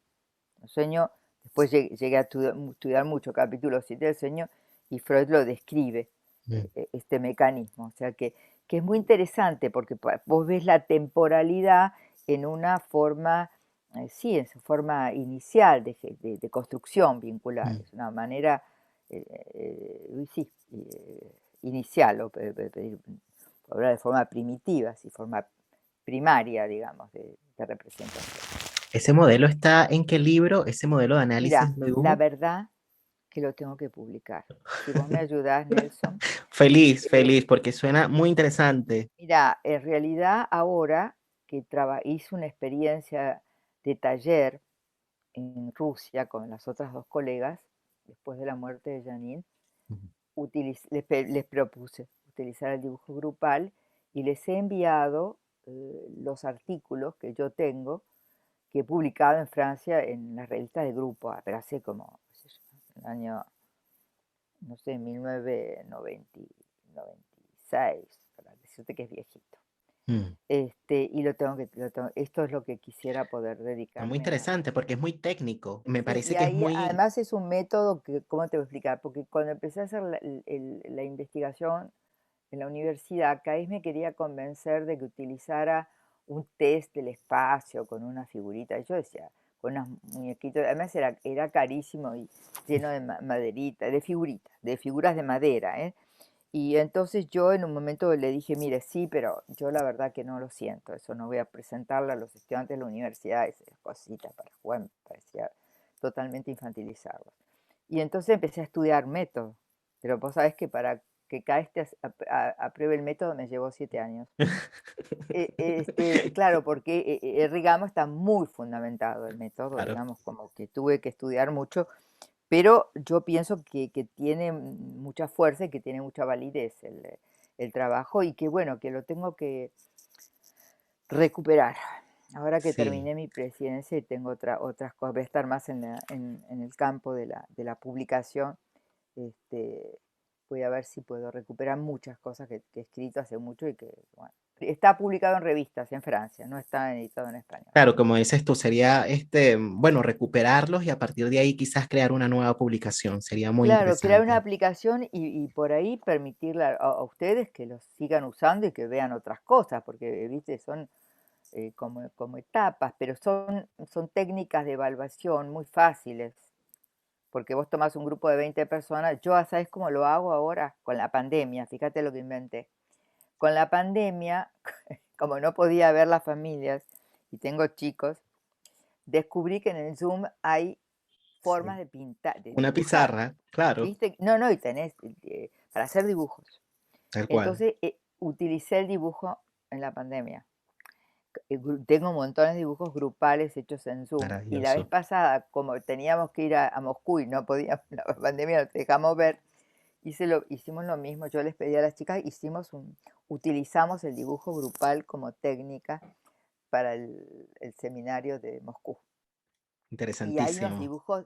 El sueño, después llegué a estudiar mucho capítulo 7 del sueño y Freud lo describe, mm, este mecanismo. O sea que es muy interesante porque vos ves la temporalidad en una forma, sí, en su forma inicial de construcción vincular. mm. Es una manera, sí, inicial, hablar de forma primitiva, sí, forma primaria, digamos, de representación. ¿Ese modelo está en qué libro? ¿Ese modelo de Mira, análisis de la dibujo? verdad que lo tengo que publicar. Si vos me ayudás, Nelson. Feliz, Eh, feliz, porque suena muy interesante. Mira, en realidad ahora que hice una experiencia de taller en Rusia con las otras dos colegas, después de la muerte de Janine, Ujú, les propuse utilizar el dibujo grupal y les he enviado los artículos que yo tengo, que he publicado en Francia en las revistas de grupo, pero hace como, qué sé yo, el año, no sé, 1996, para decirte que es viejito. mm. Y esto es lo que quisiera poder Está muy dedicarme a. interesante porque es muy técnico. Me Sí, parece y que es ahí muy... además es un método que, ¿cómo te voy a explicar? Porque cuando empecé a hacer la investigación en la universidad, Caís me quería convencer de que utilizara un test del espacio con una figurita. Y yo decía, con unos muñequitos, además era carísimo y lleno de maderita, de figuras de madera, ¿eh? Y entonces yo en un momento le dije, mire, sí, pero yo la verdad que no lo siento, eso no voy a presentarle a los estudiantes de la universidad, esas cositas para jugar, me parecía totalmente infantilizarlos. Y entonces empecé a estudiar método, pero vos sabés que para que cada este apruebe el método me llevó 7 años. Claro, porque Rigamo está muy fundamentado el método, Claro. digamos, como que tuve que estudiar mucho, pero yo pienso que tiene mucha fuerza y que tiene mucha validez el trabajo y que bueno, que lo tengo que recuperar. Ahora que Sí. terminé mi presidencia y tengo otras cosas, voy a estar más en el campo de la publicación, este, voy a ver si puedo recuperar muchas cosas que he escrito hace mucho y que, bueno, está publicado en revistas en Francia, no está editado en español. Claro, como dices tú, sería bueno, recuperarlos y a partir de ahí quizás crear una nueva publicación. Sería muy Claro, crear una interesante. aplicación y por ahí permitirle a ustedes que los sigan usando y que vean otras cosas, porque, viste, son como etapas, pero son técnicas de evaluación muy fáciles, porque vos tomás un grupo de 20 personas, yo, ¿sabes cómo lo hago ahora? Con la pandemia, fíjate lo que inventé. Con la pandemia, como no podía ver las familias y tengo chicos, descubrí que en el Zoom hay formas Sí. de pintar, de Una dibujar. pizarra, claro, ¿Viste? No, no, y tenés para hacer dibujos. tal cual. Entonces, utilicé el dibujo en la pandemia. Tengo montones de dibujos grupales hechos en Zoom. Y la vez Maravilloso. pasada, como teníamos que ir a Moscú y no podíamos, la pandemia no te dejamos ver, hicimos lo mismo. Yo les pedí a las chicas, utilizamos el dibujo grupal como técnica para el seminario de Moscú. Y hay unos Interesantísimo. dibujos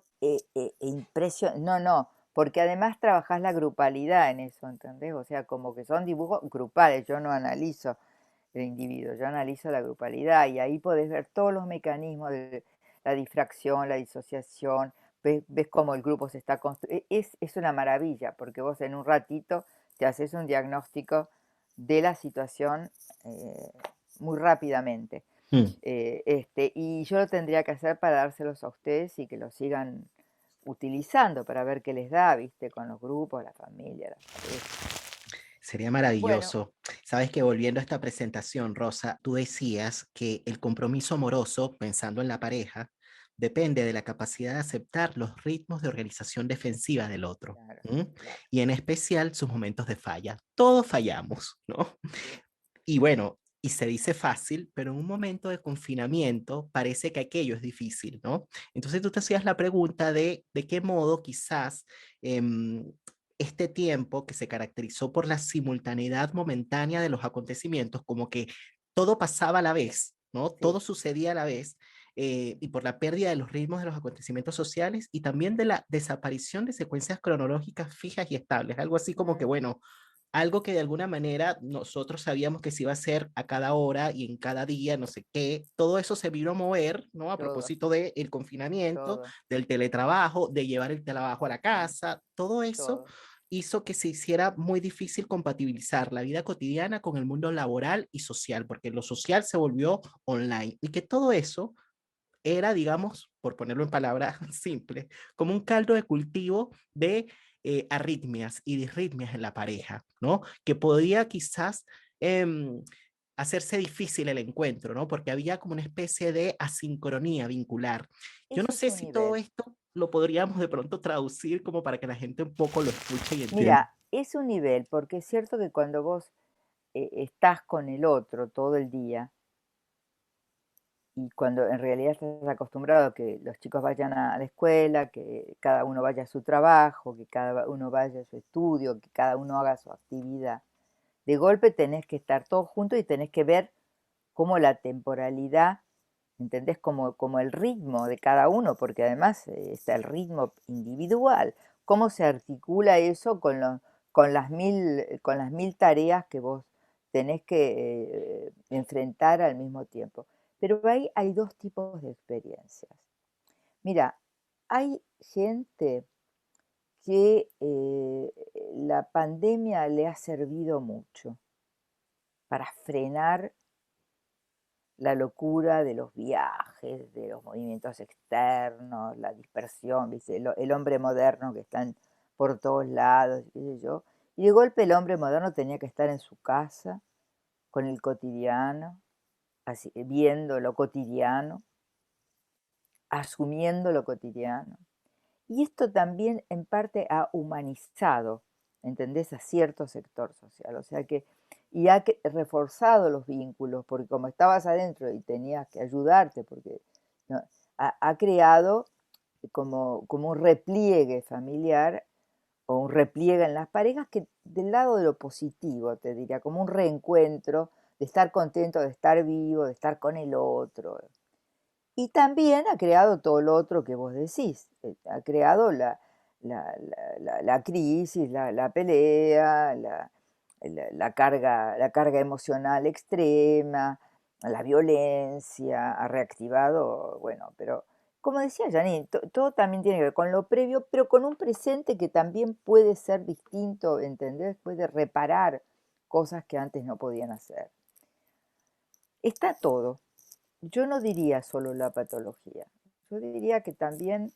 impresionantes. No, no, porque además trabajás la grupalidad en eso, ¿entendés? O sea, como que son dibujos grupales, yo no analizo el individuo, yo analizo la grupalidad y ahí podés ver todos los mecanismos de la difracción, la disociación, ves cómo el grupo se está construyendo. Es una maravilla, porque vos en un ratito te haces un diagnóstico de la situación eh, muy rápidamente. Mm. Y yo lo tendría que hacer para dárselos a ustedes y que lo sigan utilizando para ver qué les da, ¿viste? Con los grupos, la familia, las parejas. Sería Bueno, maravilloso. Sabes que volviendo a esta presentación, Rosa, tú decías que el compromiso amoroso, pensando en la pareja, depende de la capacidad de aceptar los ritmos de organización defensiva del otro, claro, ¿m? claro, Y en especial sus momentos de falla. Todos fallamos, ¿no? sí, Y bueno, y se dice fácil, pero en un momento de confinamiento parece que aquello es difícil, ¿no? Entonces tú te hacías la pregunta de qué modo quizás em, este tiempo que se caracterizó por la simultaneidad momentánea de los acontecimientos, como que todo pasaba a la vez, ¿no? sí, Todo sucedía a la vez, y por la pérdida de los ritmos de los acontecimientos sociales y también de la desaparición de secuencias cronológicas fijas y estables, algo así como que, mm, bueno, algo que de alguna manera nosotros sabíamos que se iba a hacer a cada hora y en cada día, no sé qué, todo eso se vino a mover, ¿no? A todo, propósito del confinamiento, todo, del teletrabajo, de llevar el trabajo a la casa, todo eso todo. hizo que se hiciera muy difícil compatibilizar la vida cotidiana con el mundo laboral y social, porque lo social se volvió online y que todo eso era, digamos, por ponerlo en palabras simples, como un caldo de cultivo de arritmias y disritmias en la pareja, ¿no? Que podía quizás em, hacerse difícil el encuentro, ¿no? Porque había como una especie de asincronía vincular. Yo no Eso es sé un si todo nivel. esto lo podríamos de pronto traducir como para que la gente un poco lo escuche y entienda. Mira, es un nivel, porque es cierto que cuando vos estás con el otro todo el día, y cuando en realidad estás acostumbrado a que los chicos vayan a la escuela, que cada uno vaya a su trabajo, que cada uno vaya a su estudio, que cada uno haga su actividad, de golpe tenés que estar todos juntos y tenés que ver cómo la temporalidad, ¿entendés? Como el ritmo de cada uno, porque además está el ritmo individual, cómo se articula eso con las mil tareas que vos tenés que enfrentar al mismo tiempo. Pero ahí hay dos tipos de experiencias. Mira, hay gente que la pandemia le ha servido mucho para frenar la locura de los viajes, de los movimientos externos, la dispersión, ¿viste? El hombre moderno que está por todos lados, qué sé yo. Y de golpe el hombre moderno tenía que estar en su casa, con el cotidiano, así, viendo lo cotidiano, asumiendo lo cotidiano. Y esto también en parte ha humanizado, ¿entendés?, a cierto sector social. O sea que, y ha reforzado los vínculos, porque como estabas adentro y tenías que ayudarte, porque ¿no? Ha creado como un repliegue familiar o un repliegue en las parejas que del lado de lo positivo, te diría, como un reencuentro, de estar contento, de estar vivo, de estar con el otro. Y también ha creado todo lo otro que vos decís, ha creado la crisis, la pelea, la carga emocional extrema, la violencia, ha reactivado, bueno, pero como decía Janine, todo también tiene que ver con lo previo, pero con un presente que también puede ser distinto, ¿entendés? Puede reparar cosas que antes no podían hacer. Está todo. Yo no diría solo la patología. Yo diría que también,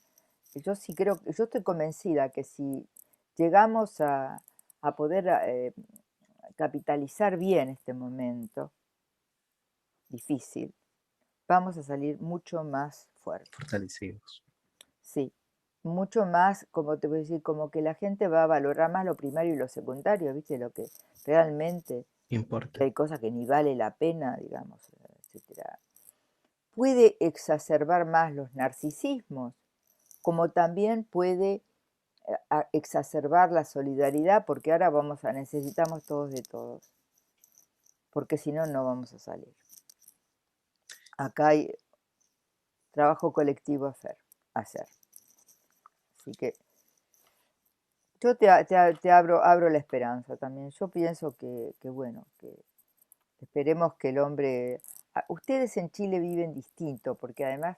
yo sí creo, yo estoy convencida que si llegamos a poder capitalizar bien este momento difícil, vamos a salir mucho más fuertes. Fortalecidos. Sí, mucho más, como te voy a decir, como que la gente va a valorar más lo primario y lo secundario, ¿viste? Lo que realmente, que Importa. hay cosas que ni vale la pena, digamos, etcétera. Puede exacerbar más los narcisismos, como también puede exacerbar la solidaridad, porque ahora necesitamos todos de todos, porque si no, no vamos a salir. Acá hay trabajo colectivo a hacer. Así que yo te abro la esperanza también. Yo pienso que bueno, que esperemos que el hombre... Ustedes en Chile viven distinto, porque además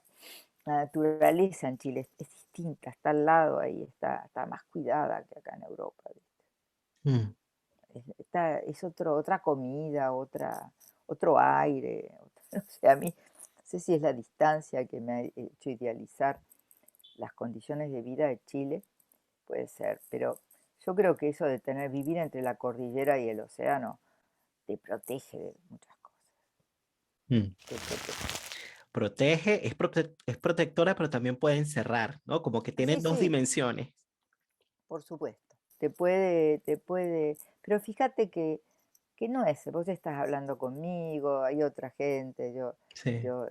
la naturaleza en Chile es distinta, está al lado ahí, está más cuidada que acá en Europa. ¿Viste? Mm. Es otra comida, otro aire. No sé, a mí, no sé si es la distancia que me ha hecho idealizar las condiciones de vida de Chile, puede ser, pero yo creo que eso de vivir entre la cordillera y el océano te protege de muchas cosas, Mm. te protege. Protege, es protectora, pero también puede encerrar, ¿no? Como que tiene Sí, dos sí, dimensiones. por supuesto. Pero fíjate que que no es, vos estás hablando conmigo, hay otra gente, Sí. yo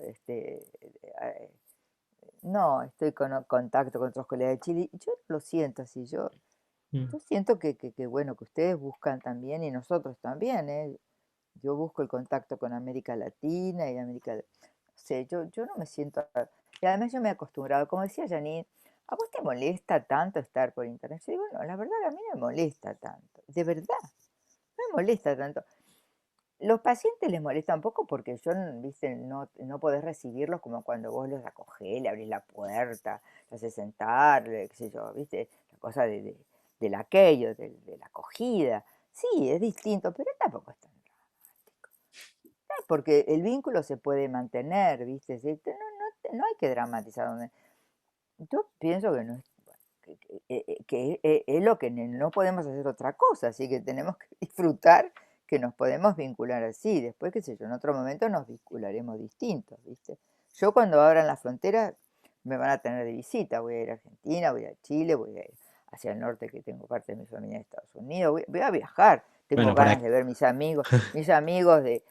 no estoy con contacto con otros colegas de Chile, y yo no lo siento así, Mm. yo siento que, bueno, que ustedes buscan también y nosotros también, ¿eh? Yo busco el contacto con América Latina y no sé, yo no me siento, y además yo me he acostumbrado, como decía Janine, ¿a vos te molesta tanto estar por internet? Yo digo, no, la verdad que a mí no me molesta tanto, de verdad, no me molesta tanto. Los pacientes les molesta un poco porque yo, viste, no podés recibirlos como cuando vos los acogés, le abrís la puerta, los haces sentar, qué sé yo, viste, la cosa del aquello, de la acogida. Sí, es distinto, pero tampoco es tan dramático. Porque el vínculo se puede mantener, viste, ¿sí? No hay que dramatizar. Yo pienso que no es, es lo que no podemos hacer otra cosa, así que tenemos que disfrutar que nos podemos vincular así. Después, qué sé yo, en otro momento nos vincularemos distintos, ¿viste? Yo cuando abran las fronteras me van a tener de visita, voy a ir a Argentina, voy a Chile, voy a ir hacia el norte, que tengo parte de mi familia en Estados Unidos, voy a viajar, tengo Bueno, por ganas aquí. de ver mis amigos de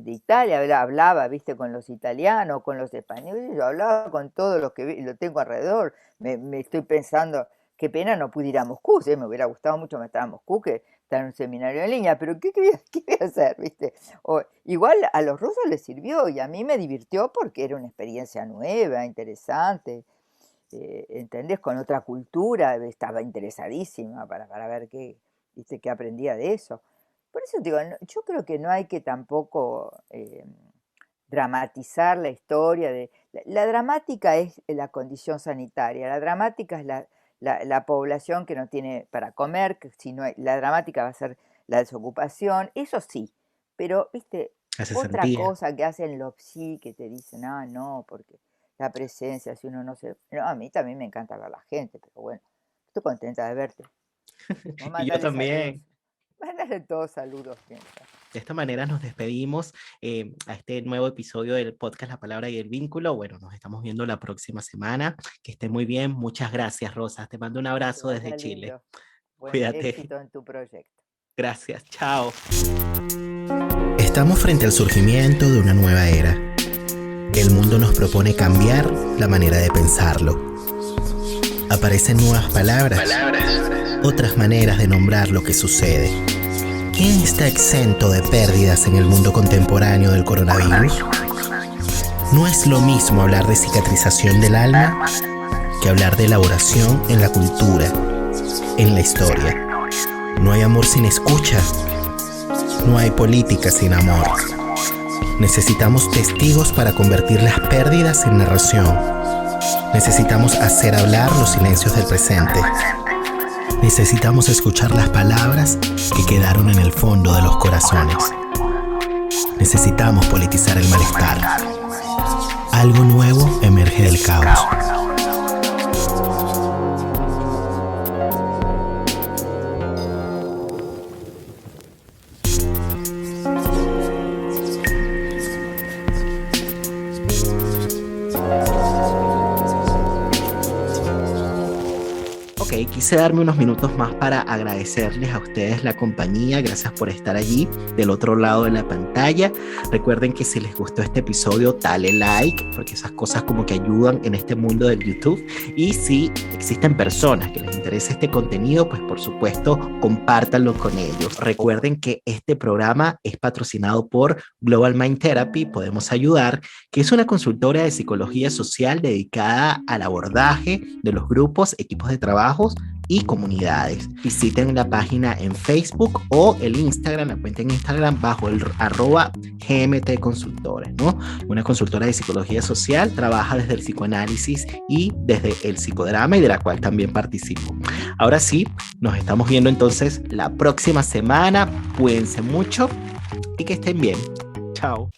Italia, hablaba, viste, con los italianos, con los españoles, yo hablaba con todos los que lo tengo alrededor, me estoy pensando, qué pena no pude ir a Moscú, ¿sí? Me hubiera gustado mucho estar a Moscú, que estar en un seminario en línea, pero qué voy a hacer, viste? Igual a los rusos les sirvió y a mí me divirtió porque era una experiencia nueva, interesante, ¿entendés? Con otra cultura, estaba interesadísima para ver viste, qué aprendía de eso. Por eso digo, yo creo que no hay que tampoco dramatizar la historia la dramática es la condición sanitaria, la dramática es la población que no tiene para comer, que si no la dramática va a ser la desocupación, eso sí, pero viste, La otra cesantía. cosa que hacen los psi que te dicen, no, porque la presencia, si uno no se... No, a mí también me encanta ver a la gente, pero bueno, estoy contenta de verte. Vos Y yo mandale saludos, también. mándale todos saludos, piensa. De esta manera nos despedimos a este nuevo episodio del podcast La Palabra y el Vínculo. Bueno, nos estamos viendo la próxima semana. Que esté muy bien. Muchas gracias, Rosa. Te mando un Que abrazo desde vaya Chile. lindo. Buen Cuídate. éxito en tu proyecto. Gracias. Chao. Estamos frente al surgimiento de una nueva era. El mundo nos propone cambiar la manera de pensarlo. Aparecen nuevas palabras, otras maneras de nombrar lo que sucede. ¿Quién está exento de pérdidas en el mundo contemporáneo del coronavirus? No es lo mismo hablar de cicatrización del alma que hablar de elaboración en la cultura, en la historia. No hay amor sin escucha. No hay política sin amor. Necesitamos testigos para convertir las pérdidas en narración. Necesitamos hacer hablar los silencios del presente. Necesitamos escuchar las palabras que quedaron en el fondo de los corazones. Necesitamos politizar el malestar. Algo nuevo emerge del caos. Quise darme unos minutos más para agradecerles a ustedes la compañía. Gracias por estar allí del otro lado de la pantalla. Recuerden que si les gustó este episodio, dale like, porque esas cosas como que ayudan en este mundo del YouTube. Y si existen personas que les interese este contenido, pues por supuesto, compártanlo con ellos. Recuerden que este programa es patrocinado por Global Mind Therapy, Podemos Ayudar, que es una consultora de psicología social dedicada al abordaje de los grupos, equipos de trabajo y comunidades. Visiten la página en Facebook o el Instagram, la cuenta en Instagram bajo el @GMT Consultores, ¿no? Una consultora de psicología social, trabaja desde el psicoanálisis y desde el psicodrama y de la cual también participo. Ahora sí, nos estamos viendo entonces la próxima semana. Cuídense mucho y que estén bien. Chao.